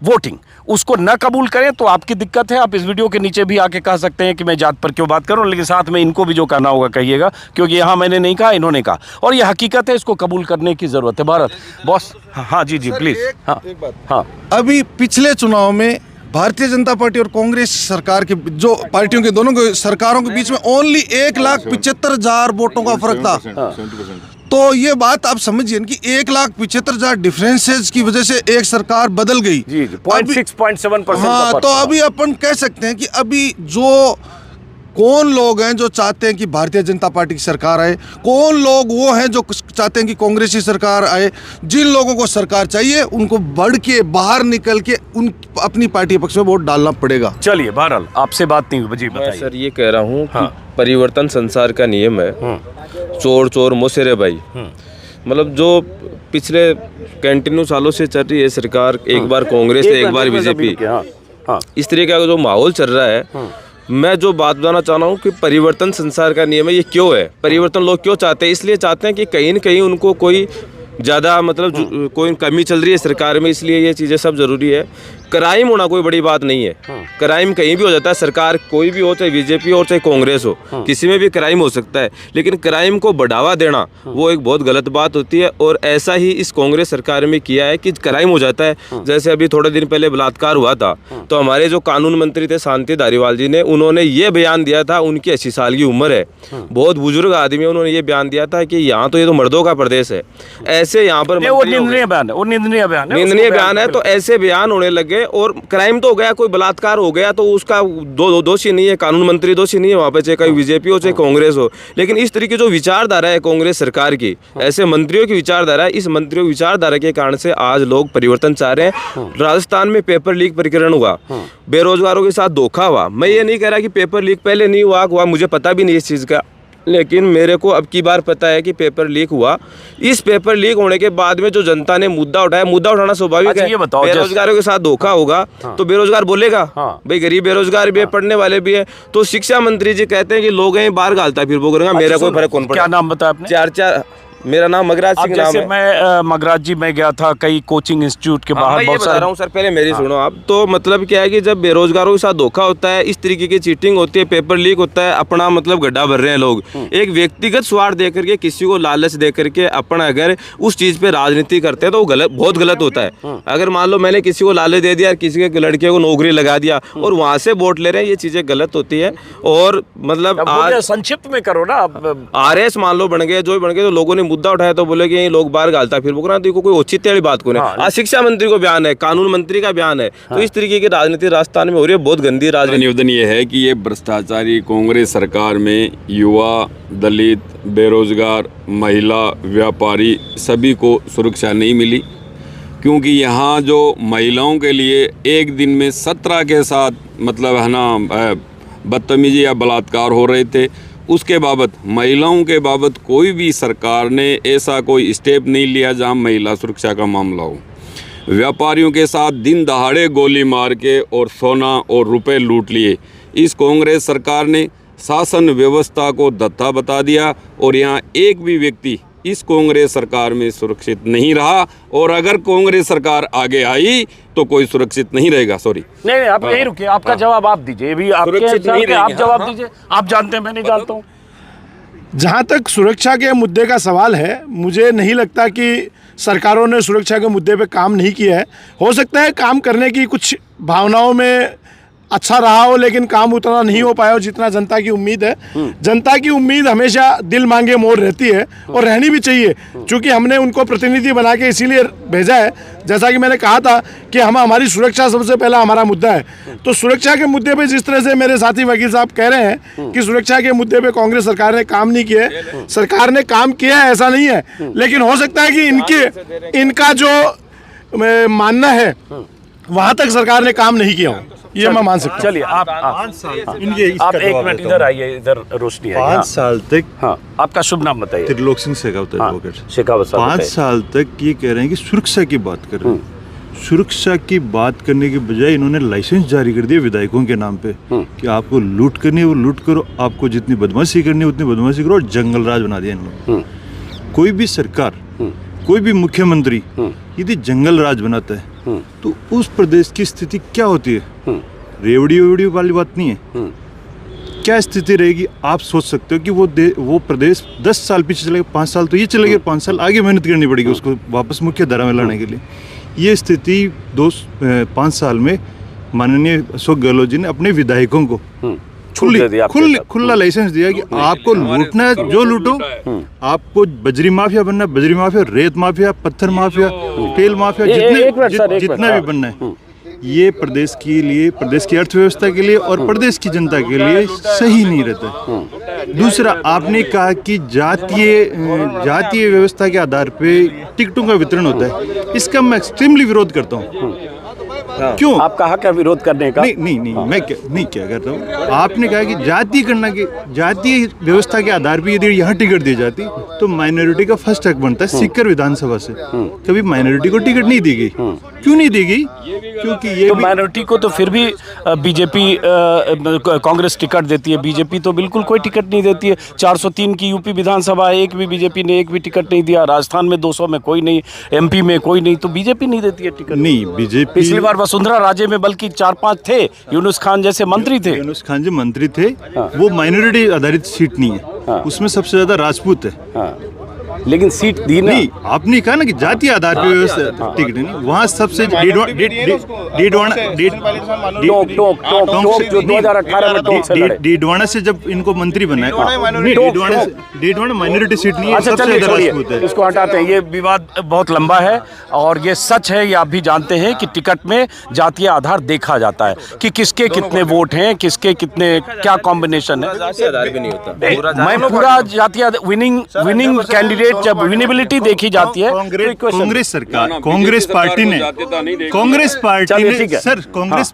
Speaker 1: वोटिंग, उसको न कबूल करें तो आपकी दिक्कत है। आप इस वीडियो के नीचे भी आके कह सकते हैं कि मैं जात पर क्यों बात करूं, लेकिन साथ में इनको भी जो कहना होगा कहिएगा, क्योंकि यहाँ मैंने नहीं कहा, इन्होंने कहा, और ये हकीकत है, इसको कबूल करने की जरूरत है। भारत बॉस, हाँ जी प्लीज।
Speaker 4: एक बात, हाँ, अभी पिछले चुनाव में भारतीय जनता पार्टी और कांग्रेस सरकार के जो पार्टियों के दोनों के सरकारों के बीच में ओनली 1,75,000 वोटों का फर्क था। तो ये बात आप समझिए कि 1,75,000 डिफरेंसेस की वजह से एक सरकार बदल गई।
Speaker 1: 0.6-0.7%।
Speaker 4: हाँ, तो अभी अपन कह सकते हैं कि अभी जो कौन लोग हैं जो चाहते हैं कि भारतीय जनता पार्टी की सरकार आए, कौन लोग वो हैं जो चाहते हैं कि कांग्रेस की सरकार आए। जिन लोगों को सरकार चाहिए उनको बढ़ के बाहर निकल के उन अपनी पार्टी पक्ष में वोट डालना पड़ेगा।
Speaker 1: चलिए बहरहाल आपसे बात नहीं हुई,
Speaker 7: मैं सर ये कह रहा हूँ कि परिवर्तन संसार का नियम है, चोर चोर मोसेरे भाई। मतलब जो पिछले कंटिन्यू सालों से चल रही है सरकार, एक बार कांग्रेस एक बार बीजेपी, इस तरीके का जो माहौल चल रहा है, मैं जो बात बताना चाह रहा हूँ कि परिवर्तन संसार का नियम है। ये क्यों है? परिवर्तन लोग क्यों चाहते हैं? इसलिए चाहते हैं कि कहीं न कहीं उनको कोई ज़्यादा मतलब कोई कमी चल रही है सरकार में, इसलिए ये चीज़ें सब ज़रूरी है। क्राइम होना कोई बड़ी बात नहीं है, क्राइम कहीं भी हो जाता है, सरकार कोई भी हो, चाहे बीजेपी हो चाहे कांग्रेस हो, किसी में भी क्राइम हो सकता है। लेकिन क्राइम को बढ़ावा देना वो एक बहुत गलत बात होती है, और ऐसा ही इस कांग्रेस सरकार में किया है कि क्राइम हो जाता है। जैसे अभी थोड़े दिन पहले बलात्कार हुआ था, तो हमारे जो कानून मंत्री थे शांति धारीवाल जी ने, उन्होंने ये बयान दिया था, उनकी 80 साल की उम्र है, बहुत बुजुर्ग आदमी है, उन्होंने ये बयान दिया था कि यहाँ तो ये तो मर्दों का प्रदेश है, ऐसे यहाँ पर
Speaker 1: निंदनीय
Speaker 7: बयान है। तो ऐसे बयान होने लगे, और क्राइम तो हो गया, कोई बलात्कार हो गया तो उसका दोषी नहीं है, कानून मंत्री दोषी नहीं है वहाँ पे, चाहे कोई बीजेपी हो चाहे कांग्रेस हो। लेकिन इस तरीके जो विचारधारा है कांग्रेस सरकार की, ऐसे मंत्रियों की विचारधारा है, इस मंत्रियों की विचारधारा के कारण से आज लोग परिवर्तन चाह रहे हैं। राजस्थान में पेपर लीक प्रकरण हुआ, बेरोजगारों के साथ धोखा हुआ। मैं ये नहीं कह रहा कि पेपर लीक पहले नहीं हुआ, मुझे पता भी नहीं इस चीज़ का, लेकिन मेरे को अब की बार पता है कि पेपर लीक हुआ। इस पेपर लीक होने के बाद में जो जनता ने मुद्दा उठाया, मुद्दा उठाना स्वाभाविक है। बेरोजगारों के साथ धोखा होगा तो बेरोजगार बोलेगा, भाई गरीब बेरोजगार भी है, पढ़ने वाले भी है। तो शिक्षा मंत्री जी कहते हैं कि लोग हैं बाहर गालता फिर वो करेंगे, मेरा कोई फर्क कौन पड़ा।
Speaker 1: क्या नाम बताया आपने?
Speaker 7: चार मेरा नाम मगराज सिंह नाम है।
Speaker 1: मैं मगराज जी मैं गया था कई कोचिंग इंस्टीट्यूट के बाहर,
Speaker 7: बहुत बता रहा हूँ सर, पहले मेरी सुनो आप। तो मतलब क्या है कि जब बेरोजगारों के साथ धोखा होता है, इस तरीके की चीटिंग होती है, पेपर लीक होता है, अपना मतलब गड्ढा भर रहे हैं लोग, एक व्यक्तिगत स्वार्थ दे करके, किसी को लालच दे करके अपना अगर उस चीज़ पे राजनीति करते हैं तो वो गलत, बहुत गलत होता है। अगर मान लो मैंने किसी को लालच दे दिया, किसी के लड़के को नौकरी लगा दिया और वहाँ से वोट ले रहे हैं, ये चीज़ें गलत होती है। और मतलब आज
Speaker 1: संक्षिप्त में करो ना,
Speaker 7: RS मान लो बन गए, जो बन गए, तो लोगों ने मुद्दा उठाया तो बोले ये लोग बाहर गालता फिर बोल रहा, तो कोई औचित्य वाली बात को नहीं। आज शिक्षा मंत्री को बयान है, कानून मंत्री का बयान है, तो इस तरीके की राजनीति राजस्थान में हो रही है, बहुत गंदी राजनीति।
Speaker 14: निवेदन ये है कि ये भ्रष्टाचारी कांग्रेस सरकार में युवा, दलित, बेरोजगार, महिला, व्यापारी सभी को सुरक्षा नहीं मिली, क्योंकि यहाँ जो महिलाओं के लिए एक दिन में 17 के साथ मतलब है ना बदतमीजी या बलात्कार हो रहे थे, उसके बाबत महिलाओं के बाबत कोई भी सरकार ने ऐसा कोई स्टेप नहीं लिया जहां महिला सुरक्षा का मामला हो। व्यापारियों के साथ दिन दहाड़े गोली मार के और सोना और रुपए लूट लिए, इस कांग्रेस सरकार ने शासन व्यवस्था को धत्ता बता दिया और यहाँ एक भी व्यक्ति इस कांग्रेस सरकार में सुरक्षित नहीं रहा। और अगर कांग्रेस सरकार आगे आई तो कोई सुरक्षित नहीं रहेगा। सॉरी,
Speaker 1: नहीं आप यही रुकिए, आपका जवाब आप दीजिए। ये भी आपके आप जवाब दीजिए। आप जानते हैं, मैं नहीं जानता हूँ।
Speaker 13: जहाँ तक सुरक्षा के मुद्दे का सवाल है, मुझे नहीं लगता कि सरकारों ने सुरक्षा के मुद्दे पे काम नहीं किया है। हो सकता है काम करने की कुछ भावनाओं में अच्छा रहा हो, लेकिन काम उतना नहीं हो पाया हो जितना जनता की उम्मीद है। जनता की उम्मीद हमेशा दिल मांगे मोर रहती है और रहनी भी चाहिए, क्योंकि हमने उनको प्रतिनिधि बना के इसीलिए भेजा है। जैसा कि मैंने कहा था कि हमारी सुरक्षा सबसे पहला हमारा मुद्दा है। तो सुरक्षा के मुद्दे पे जिस तरह से मेरे साथी वकील साहब कह रहे हैं कि सुरक्षा के मुद्दे पे कांग्रेस सरकार ने काम नहीं किया है, सरकार ने काम किया है ऐसा नहीं है, लेकिन हो सकता है कि इनका जो मानना है वहाँ तक सरकार ने काम नहीं किया हो, ये मैं मान सकता हूँ।
Speaker 1: चलिए आप 5 साल आप 1 मिनट इधर आइए, इधर रोशनी है।
Speaker 12: 5 साल तक,
Speaker 1: हाँ, आपका शुभ नाम बताइए।
Speaker 12: त्रिलोक सिंह शेखावत एडवोकेट।
Speaker 1: शेखावत साहब,
Speaker 12: 5 साल तक ये कह रहे हैं कि सुरक्षा की बात कर रहे हैं। सुरक्षा की बात करने के बजाय इन्होंने लाइसेंस जारी कर दिए विधायकों के नाम पे कि आपको लूट करनी है वो लूट करो, आपको जितनी बदमाशी करनी है उतनी बदमाशी करो, और जंगल राज बना दिया इन्होंने। कोई भी सरकार, कोई भी मुख्यमंत्री यदि जंगल राज बनाता है तो उस प्रदेश की स्थिति क्या होती है? रेवड़ी वाली बात नहीं है। क्या स्थिति रहेगी आप सोच सकते हो कि वो प्रदेश 10 साल पीछे चलेगा, 5 साल तो ये चलेगा, 5 साल आगे मेहनत करनी पड़ेगी उसको वापस मुख्य धारा में लाने के लिए। ये स्थिति 5 साल में माननीय अशोक गहलोत जी ने अपने विधायकों को खुला लाइसेंस दिया कि आपको लूटना है जो लूटो, आपको बजरी माफिया बनना है बजरी माफिया, रेत माफिया, पत्थर माफिया, तेल माफिया, जितना भी बनना है। ये प्रदेश के लिए, प्रदेश की अर्थव्यवस्था के लिए और प्रदेश की जनता के लिए सही नहीं रहता। दूसरा, आपने कहा कि जातीय व्यवस्था के आधार पे टिकटों का वितरण होता है, इसका मैं एक्सट्रीमली विरोध करता हूँ। क्यों?
Speaker 1: आप कहा क्या विरोध करने का?
Speaker 12: नहीं, मैं क्या कर रहा हूँ। आपने कहा कि जातीय व्यवस्था के आधार पर यदि यहाँ टिकट दी जाती तो माइनॉरिटी का फर्स्ट हक बनता है। सीकर विधानसभा से कभी माइनॉरिटी को टिकट नहीं दी गई। क्यों नहीं दी गई? क्योंकि ये
Speaker 1: तो माइनॉरिटी को तो फिर भी बीजेपी कांग्रेस टिकट देती है, बीजेपी तो बिल्कुल कोई टिकट नहीं देती है। 403 की यूपी विधानसभा है, एक भी बीजेपी ने एक भी टिकट नहीं दिया। राजस्थान में 200 में कोई नहीं, एमपी में कोई नहीं, तो बीजेपी नहीं देती है टिकट।
Speaker 12: नहीं, बीजेपी
Speaker 1: पिछली बार वसुंधरा राजे में बल्कि 4-5 थे, यूनुस खान जैसे मंत्री थे।
Speaker 12: यूनुस खान जी मंत्री थे, वो माइनॉरिटी आधारित सीट नहीं है, उसमें सबसे ज्यादा राजपूत है।
Speaker 1: लेकिन सीट दी
Speaker 12: नहीं, आपने कहा ना कि जातीय आधार पर व्यवस्था टिकट नहीं, वहाँ सबसे डीडवाना से जब इनको मंत्री बनाया, डीडवाना माइनॉरिटी सीट नहीं है, सबसे ज्यादा राजपूत है।
Speaker 1: इसको हटाते हैं, ये विवाद बहुत लंबा है और ये सच है, ये आप भी जानते हैं कि टिकट में जातीय आधार देखा जाता है कि किसके कितने वोट हैं, किसके कितने क्या कॉम्बिनेशन है।
Speaker 7: जातीय आधार भी नहीं होता।
Speaker 1: मैं पूरा जातीय विनिंग कैंडिडेट जब विनेबिलिटी देखी जाती है,
Speaker 12: कांग्रेस सरकार, कांग्रेस पार्टी ने कांग्रेस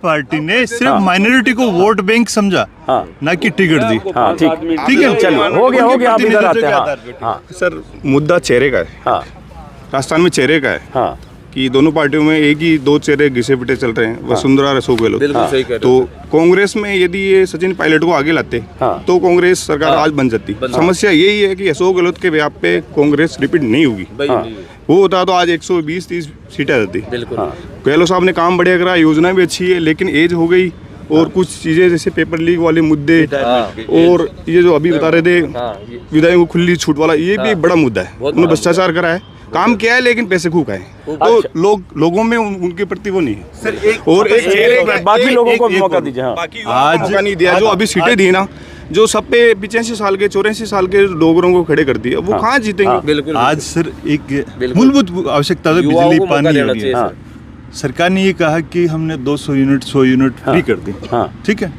Speaker 12: पार्टी ने सिर्फ माइनॉरिटी को वोट बैंक समझा, ना कि टिकट दी।
Speaker 1: ठीक है, चलिए हो गया आप इधर आते हैं।
Speaker 8: सर, मुद्दा चेहरे का है। राजस्थान में चेहरे का है कि दोनों पार्टियों में एक ही 2 चेहरे घिसे पिटे चल रहे हैं, वसुंधरा और अशोक गहलोत। तो कांग्रेस में यदि ये सचिन पायलट को आगे लाते तो कांग्रेस सरकार आज बन जाती। समस्या यही है कि अशोक गहलोत के व्याप पे कांग्रेस रिपीट नहीं होगी। वो होता तो आज 120-30 सीटें आ जाती। गहलोत साहब ने काम बढ़िया करा, योजना भी अच्छी है, लेकिन एज हो गई और कुछ चीजें जैसे पेपर लीक वाले मुद्दे और ये जो अभी बता रहे थे विधायकों को खुली छूट वाला, ये भी एक बड़ा मुद्दा है। उन्होंने भ्रष्टाचार करा है, काम किया है, लेकिन पैसे खूब खाए, तो लोगों में उनके प्रति वो नहीं है। और एक
Speaker 1: बाकी लोगों को मौका दीजिए।
Speaker 8: आज मौका नहीं दिया, जो अभी सीटें दी ना, जो सब पे 85 साल के 84 साल के डोगरों को खड़े कर दिए, वो कहाँ जीतेंगे?
Speaker 12: आज सर एक मूलभूत आवश्यकता है, बिजली पानी हो गया। सरकार ने ये कहा कि हमने 200 यूनिट 100 यूनिट फ्री कर दी। ठीक है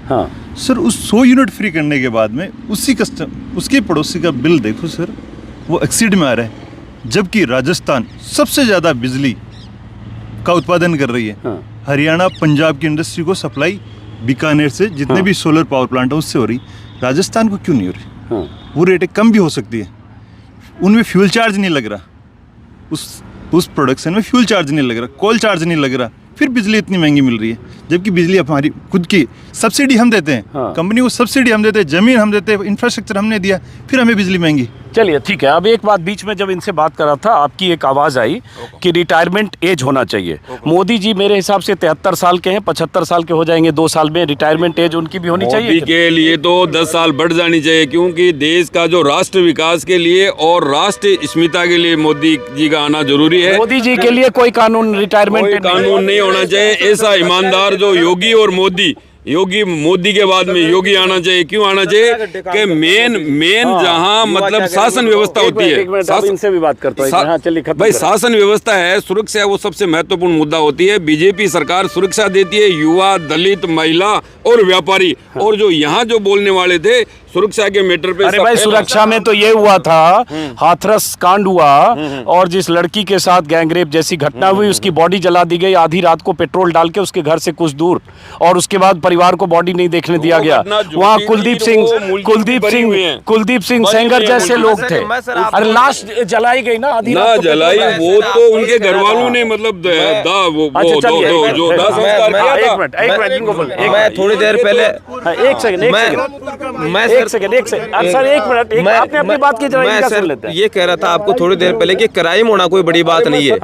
Speaker 12: सर, उस 100 यूनिट फ्री करने के बाद में उसके पड़ोसी का बिल देखो सर, वो एक्सीड में आ रहा है, जबकि राजस्थान सबसे ज़्यादा बिजली का उत्पादन कर रही है। हरियाणा पंजाब की इंडस्ट्री को सप्लाई बीकानेर से जितने भी सोलर पावर प्लांट है उससे हो रही, राजस्थान को क्यों नहीं हो रही? वो रेटें कम भी हो सकती है, उनमें फ्यूल चार्ज नहीं लग रहा, उस प्रोडक्शन में फ्यूल चार्ज नहीं लग रहा, कोल चार्ज नहीं लग रहा,
Speaker 15: फिर बिजली इतनी महंगी मिल रही है, जबकि बिजली हमारी खुद की सब्सिडी हम देते हैं। कंपनी को सब्सिडी हम देते हैं, ज़मीन हम देते हैं, इंफ्रास्ट्रक्चर हमने दिया, फिर हमें बिजली महंगी।
Speaker 1: चलिए ठीक है। अब एक बात, बीच में जब इनसे बात करा था आपकी एक आवाज़ आई कि रिटायरमेंट एज होना चाहिए। मोदी जी मेरे हिसाब से 73 साल के हैं, 75 साल के हो जाएंगे 2 साल में, रिटायरमेंट एज उनकी भी होनी चाहिए।
Speaker 14: मोदी के लिए तो 10 साल बढ़ जानी चाहिए, क्योंकि देश का जो राष्ट्र विकास के लिए और राष्ट्र अस्मिता के लिए मोदी जी का आना जरूरी है।
Speaker 1: मोदी जी के लिए कोई कानून रिटायरमेंट
Speaker 14: कानून नहीं होना चाहिए। ऐसा ईमानदार जो योगी और मोदी के बाद में योगी आना चाहिए। क्यों आना चाहिए कि मेन जहां मतलब शासन व्यवस्था होती है,
Speaker 1: इनसे भी बात करता हूं
Speaker 14: भाई, शासन व्यवस्था है, सुरक्षा वो सबसे महत्वपूर्ण मुद्दा होती है। बीजेपी सरकार सुरक्षा देती है युवा, दलित, महिला और व्यापारी। और जो यहाँ जो बोलने वाले थे सुरक्षा के मैटर पे,
Speaker 1: अरे भाई सुरक्षा में तो ये हुआ था, हाथरस कांड हुआ और जिस लड़की के साथ गैंगरेप जैसी घटना हुई, उसकी बॉडी जला दी गई आधी रात को पेट्रोल डाल के उसके घर से कुछ दूर, और उसके बाद परिवार को बॉडी नहीं देखने दिया गया। वहाँ कुलदीप सिंह सेंगर जैसे लोग थे। अरे लाश जलाई गई ना आधी रात को,
Speaker 14: जलाई वो तो उनके घर वालों ने मतलब
Speaker 7: मैं थोड़ी देर पहले
Speaker 1: एक सेकंड सर, एक मिनट, आपने अपनी बात की जरा इनका सुन लेते हैं।
Speaker 7: ये कह रहा था आपको थोड़ी देर पहले कि क्राइम होना कोई बड़ी बात नहीं है।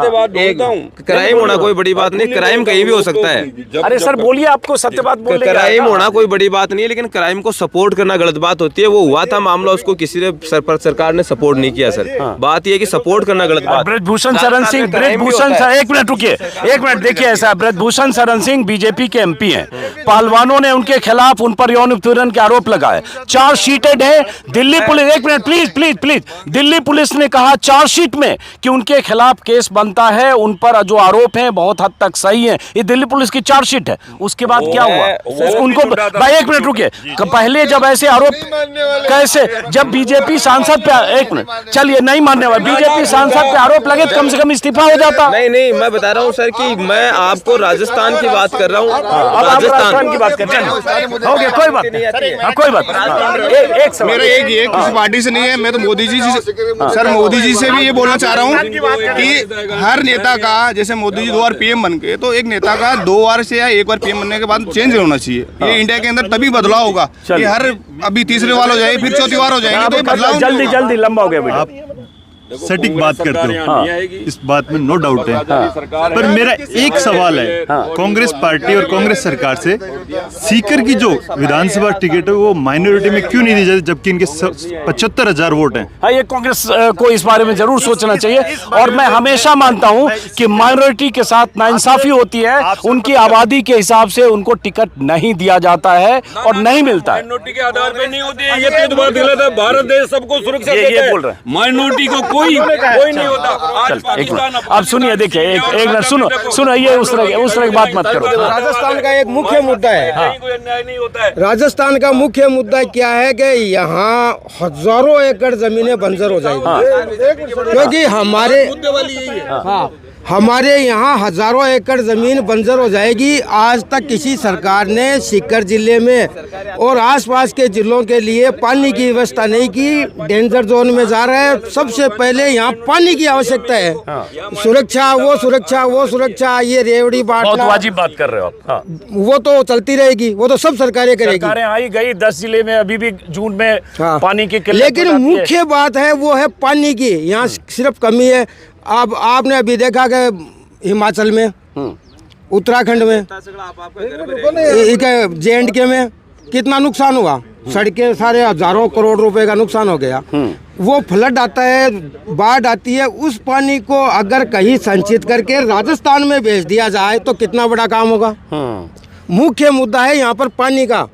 Speaker 7: क्राइम होना कोई बड़ी बात नहीं, क्राइम कहीं भी हो सकता है।
Speaker 1: अरे सर बोलिए, आपको सत्य बात बोलने
Speaker 7: क्राइम होना कोई बड़ी बात नहीं है, लेकिन क्राइम को सपोर्ट करना गलत बात होती है। वो हुआ था मामला, उसको किसी ने सरकार ने सपोर्ट नहीं किया सर। बात ये कि सपोर्ट करना गलत बात।
Speaker 1: ब्रजभूषण शरण सिंह, एक मिनट रुकिए, एक मिनट देखिए, ऐसा ब्रजभूषण शरण सिंह बीजेपी के एमपी हैं। पहलवानों ने उनके खिलाफ उन पर यौन उत्पीड़न के आरोप लगाए, चार्जशीटेड है दिल्ली पुलिस। एक मिनट प्लीज, दिल्ली पुलिस ने कहा चार्जशीट में कि उनके खिलाफ केस बनता है, उन पर जो आरोप हैं बहुत हद तक सही है। ये दिल्ली पुलिस की चार्जशीट है। उसके बाद क्या हुआ उनको, भाई एक मिनट रुकिए, पहले जब ऐसे आरोप कैसे, जब बीजेपी सांसद पे, एक मिनट चलिए, नहीं मानने वाले, बीजेपी सांसद पे आरोप लगे तो कम से कम इस्तीफा हो जाता।
Speaker 7: नहीं, मैं बता रहा हूँ सर कि मैं आपको राजस्थान की बात कर रहा हूँ।
Speaker 1: राजस्थान की बात कर रहे हैं, कोई बात नहीं, कोई बात। एक सवाल
Speaker 8: मेरा एक ही है, किसी पार्टी से नहीं है। मैं तो मोदी जी सर, मोदी जी से भी ये बोलना चाह रहा हूँ कि हर नेता का, जैसे मोदी जी 2 बार पीएम बन गए, तो एक नेता का 2 बार से या 1 बार पीएम बनने के बाद चेंज होना चाहिए। ये इंडिया के अंदर तभी बदलाव होगा। ये हर अभी तीसरी बार हो जाए, फिर चौथी बार हो जाएगी, तो बदलाव
Speaker 1: जल्दी लंबा हो गया।
Speaker 15: सटीक बात करते हो, इस बात में नो डाउट है। पर मेरा एक सवाल है कांग्रेस पार्टी और कांग्रेस सरकार से, सीकर की जो विधानसभा टिकट है वो माइनॉरिटी में क्यों नहीं दी जाती, जबकि इनके 75,000 वोट हैं।
Speaker 1: हाँ, ये कांग्रेस को इस बारे में जरूर सोचना चाहिए। और मैं हमेशा मानता हूं कि माइनॉरिटी के साथ नाइंसाफी होती है, उनकी आबादी के हिसाब से उनको टिकट नहीं दिया जाता है और नहीं मिलता है।
Speaker 14: माइनॉरिटी के आधार पे नहीं होती है, ये तो बात गलत है। भारत देश सबको सुरक्षा देता है,
Speaker 1: बोल रहे हैं
Speaker 14: माइनॉरिटी को कोई नहीं होता।
Speaker 1: एक मिनट, अब सुनिए, देखिए एक मिनट सुनो, ये उस तरह की बात मत करो।
Speaker 16: राजस्थान का एक मुख्य मुद्दा है, राजस्थान का मुख्य मुद्दा क्या है कि यहाँ हजारों एकड़ जमीनें बंजर हो जाएगी, क्योंकि हमारे यहाँ हजारों एकड़ ज़मीन बंजर हो जाएगी। आज तक किसी सरकार ने सीकर जिले में और आसपास के जिलों के लिए पानी की व्यवस्था नहीं की। डेंजर जोन में जा रहा है। सबसे पहले यहाँ पानी की आवश्यकता है। सुरक्षा, ये रेवड़ी बांटना,
Speaker 1: वाजिब बात कर रहे हो आप।
Speaker 16: वो तो चलती रहेगी, वो तो सब सरकारें करेगी।
Speaker 1: सरकारें आई गई 10 जिले में अभी भी जून में पानी की किल्लत,
Speaker 16: लेकिन मुख्य बात है वो है पानी की। यहाँ सिर्फ कमी है। अब आपने अभी देखा कि हिमाचल में, उत्तराखंड में, JNK में कितना नुकसान हुआ। सड़कें सारे हजारों करोड़ रुपए का नुकसान हो गया। वो फ्लड आता है, बाढ़ आती है, उस पानी को अगर कहीं संचित करके राजस्थान में भेज दिया जाए तो कितना बड़ा काम होगा। मुख्य मुद्दा है यहाँ पर पानी का।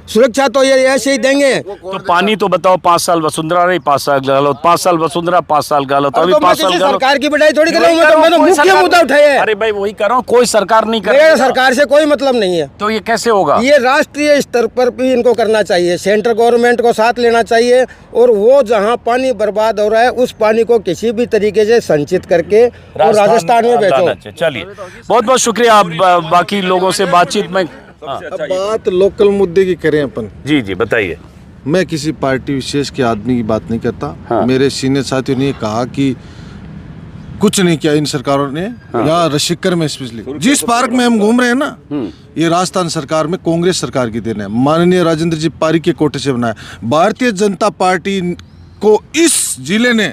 Speaker 16: सुरक्षा तो ये ऐसे ही देंगे।
Speaker 1: तो पानी तो बताओ, 5 साल वसुंधरा रही, 5 साल गलत, 5 साल वसुंधरा, 5 साल गलत, अभी 5 साल गलत।
Speaker 16: सरकार की बड़ाई थोड़ी कर रहा हूं, मैंने मुख्य मुद्दा उठाया है।
Speaker 1: अरे भाई वही कर रहा हूँ, कोई सरकार नहीं कर रही है।
Speaker 16: सरकार से कोई मतलब नहीं है।
Speaker 1: तो ये कैसे होगा?
Speaker 16: ये राष्ट्रीय स्तर पर भी इनको करना चाहिए, सेंट्रल गवर्नमेंट को साथ लेना चाहिए, और वो जहाँ पानी बर्बाद हो रहा है उस पानी को किसी भी तरीके से संचित करके और राजस्थान में भेजो।
Speaker 1: चलिए, बहुत बहुत शुक्रिया। बाकी लोगों से बातचीत में
Speaker 4: बात लोकल मुद्दे की करें अपन।
Speaker 1: जी बताइए।
Speaker 4: मैं किसी पार्टी विशेष के आदमी की बात नहीं करता। मेरे सीनियर साथियों ने कहा कि कुछ नहीं किया इन सरकारों ने। यहाँ रशिकर में स्पेशली जिस पार्क में हम घूम रहे हैं ना, ये राजस्थान सरकार में कांग्रेस सरकार की देन है। माननीय राजेंद्र जी पारिक के कोटे से बनाया। भारतीय जनता पार्टी को इस जिले ने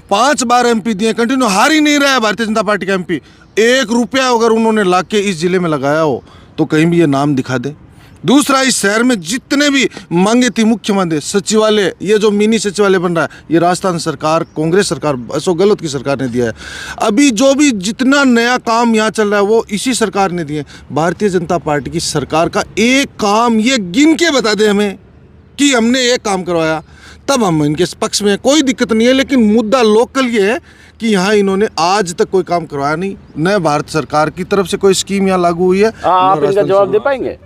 Speaker 4: 5 बार एमपी दिए, कंटिन्यू हार ही नहीं रहा है भारतीय जनता पार्टी का एमपी। 1 रुपया अगर उन्होंने ला के इस जिले में लगाया हो तो कहीं भी ये नाम दिखा दे। दूसरा, इस शहर में जितने भी मांगे थी मुख्यमंत्री सचिवालय, ये जो मिनी सचिवालय बन रहा है, ये राजस्थान सरकार, कांग्रेस सरकार, अशोक गहलोत की सरकार ने दिया है। अभी जो भी जितना नया काम यहाँ चल रहा है वो इसी सरकार ने दिए। भारतीय जनता पार्टी की सरकार का एक काम ये गिन के बता दे हमें कि हमने ये काम करवाया, तब हम इनके पक्ष में, कोई दिक्कत नहीं है। लेकिन मुद्दा लोकल ये है कि यहाँ इन्होंने आज तक कोई काम करवाया नहीं। न भारत सरकार की तरफ से कोई स्कीम यहाँ लागू हुई है।
Speaker 1: आप इनका जवाब दे पाएंगे?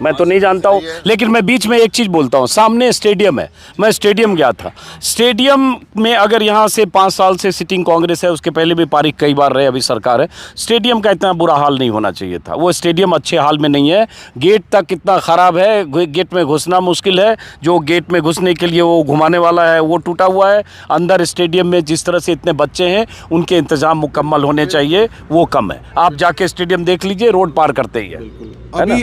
Speaker 1: मैं तो नहीं जानता हूँ, लेकिन मैं बीच में एक चीज़ बोलता हूँ। सामने स्टेडियम है, मैं स्टेडियम गया था। स्टेडियम में अगर यहाँ से 5 साल से सिटिंग कांग्रेस है, उसके पहले भी पारिक कई बार रहे, अभी सरकार है, स्टेडियम का इतना बुरा हाल नहीं होना चाहिए था। वो स्टेडियम अच्छे हाल में नहीं है, गेट तक इतना ख़राब है, गेट में घुसना मुश्किल है। जो गेट में घुसने के लिए वो घुमाने वाला है वो टूटा हुआ है। अंदर स्टेडियम में जिस तरह से इतने बच्चे हैं, उनके इंतज़ाम मुकम्मल होने चाहिए, वो कम है। आप जाके स्टेडियम देख लीजिए, रोड पार करते ही है।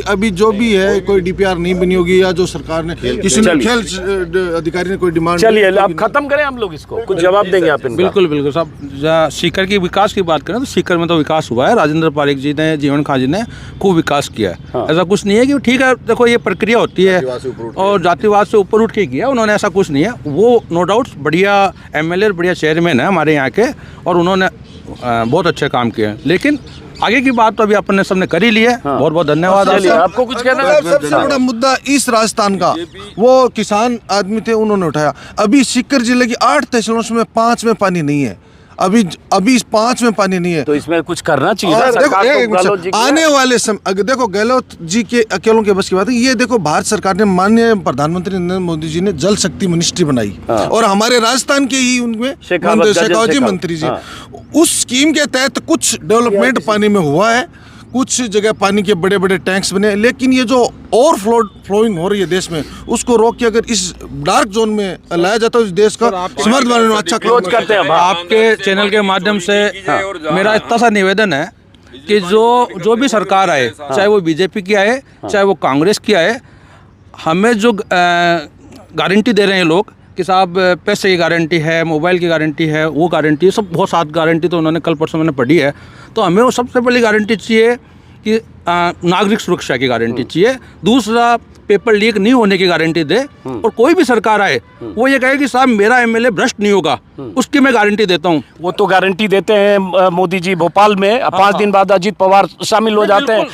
Speaker 4: अभी जो भी है, कोई डीपीआर नहीं बनी होगी या जो सरकार ने किसी ने खेल अधिकारी ने कोई डिमांड।
Speaker 1: चलिए अब खत्म करें हम लोग इसको, कुछ जवाब देंगे आप इनका।
Speaker 5: बिल्कुल बिल्कुल साहब, जहाँ सीकर की विकास की बात करें तो सीकर में तो विकास हुआ है। राजेंद्र पारिक जी ने, जीवन खां जी ने खूब विकास किया है। ऐसा कुछ नहीं है कि ठीक है, देखो ये प्रक्रिया होती है और जातिवाद से ऊपर उठ के किया उन्होंने, ऐसा कुछ नहीं है। वो नो डाउट बढ़िया एमएलए, बढ़िया चेयरमैन है हमारे यहाँ के, और उन्होंने बहुत अच्छे काम किए हैं। लेकिन आगे की बात तो अभी अपन ने सबने कर ही ली है। बहुत बहुत धन्यवाद।
Speaker 1: आपको कुछ कहना है?
Speaker 4: सबसे बड़ा मुद्दा इस राजस्थान का, वो किसान आदमी थे, उन्होंने उठाया। अभी सीकर जिले की 8 तहसीलों में 5 में पानी नहीं है। अभी इस 5 में पानी नहीं है,
Speaker 1: तो इसमें कुछ करना चाहिए।
Speaker 4: देखो आने वाले समय, देखो गहलोत जी के अकेलों के बस की बात है। ये देखो भारत सरकार ने, माननीय प्रधानमंत्री नरेंद्र मोदी जी ने जल शक्ति मिनिस्ट्री बनाई, और हमारे राजस्थान के ही उनमें शेखावत जी मंत्री जी, उस स्कीम के तहत कुछ डेवलपमेंट पानी में हुआ है। कुछ जगह पानी के बड़े बड़े टैंक्स बने, लेकिन ये जो फ्लोइंग हो रही है देश में, उसको रोक के अगर इस डार्क जोन में लाया जाता है, इस देश का समर्थ बनाने में अच्छा
Speaker 1: क्लोज करते हैं।
Speaker 5: आपके चैनल के माध्यम से मेरा इतना सा निवेदन है कि जो भी सरकार आए, चाहे वो बीजेपी की आए, चाहे वो कांग्रेस की आए, हमें जो गारंटी दे रहे हैं लोग कि साहब पैसे की गारंटी है, मोबाइल की गारंटी है, वो गारंटी, सब बहुत सात गारंटी तो उन्होंने कल परसों मैंने पढ़ी है। तो हमें वो सबसे पहली गारंटी चाहिए कि नागरिक सुरक्षा की गारंटी चाहिए। दूसरा, पेपर लीक नहीं होने की गारंटी दे। और कोई भी सरकार आए वो ये कहे कि साहब मेरा एमएलए भ्रष्ट नहीं होगा, उसकी मैं गारंटी देता हूँ।
Speaker 1: वो तो गारंटी देते हैं मोदी जी भोपाल में, 5 दिन बाद अजीत पवार शामिल हो जाते हैं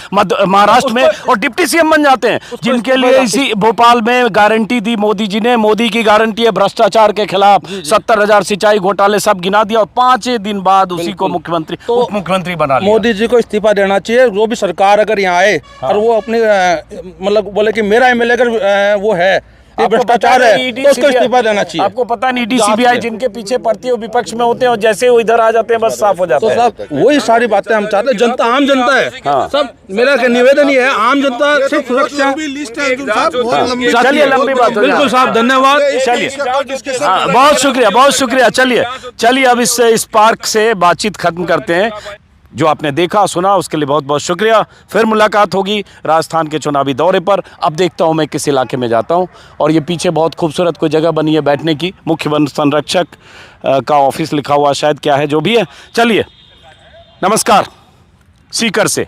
Speaker 1: महाराष्ट्र में और डिप्टी सीएम बन जाते हैं, जिनके लिए इसी भोपाल में गारंटी दी मोदी जी ने। मोदी की गारंटी है भ्रष्टाचार के खिलाफ, 70,000 सिंचाई घोटाले सब गिना दिया, और 5 दिन बाद उसी को मुख्यमंत्री, उप मुख्यमंत्री बना लिया।
Speaker 5: मोदी जी को इस्तीफा देना चाहिए। जो भी सरकार अगर यहाँ आए और वो अपने मतलब बोले कि मेरा एमएलए अगर वो है, ये भ्रष्टाचार है, तो उसको इस्तीफा देना चाहिए।
Speaker 1: आपको पता नहीं, डीसीबीआई जिनके पीछे पड़ती है वो विपक्ष में होते हैं, और जैसे वो इधर आ जाते हैं बस साफ हो जाता है।
Speaker 5: तो साहब वही सारी बातें हम चाहते हैं। जनता, आम जनता है सब, मेरा निवेदन ही है, आम जनता सिर्फ सुरक्षा।
Speaker 1: चलिए लंबी बात हो,
Speaker 5: बिल्कुल साहब, धन्यवाद।
Speaker 1: चलिए बहुत शुक्रिया, बहुत शुक्रिया। चलिए अब इस पार्क से बातचीत खत्म करते हैं। जो आपने देखा सुना उसके लिए बहुत बहुत शुक्रिया। फिर मुलाकात होगी राजस्थान के चुनावी दौरे पर। अब देखता हूँ मैं किस इलाके में जाता हूँ। और ये पीछे बहुत खूबसूरत कोई जगह बनी है बैठने की, मुख्य वन संरक्षक का ऑफिस लिखा हुआ शायद, क्या है जो भी है। चलिए नमस्कार सीकर से।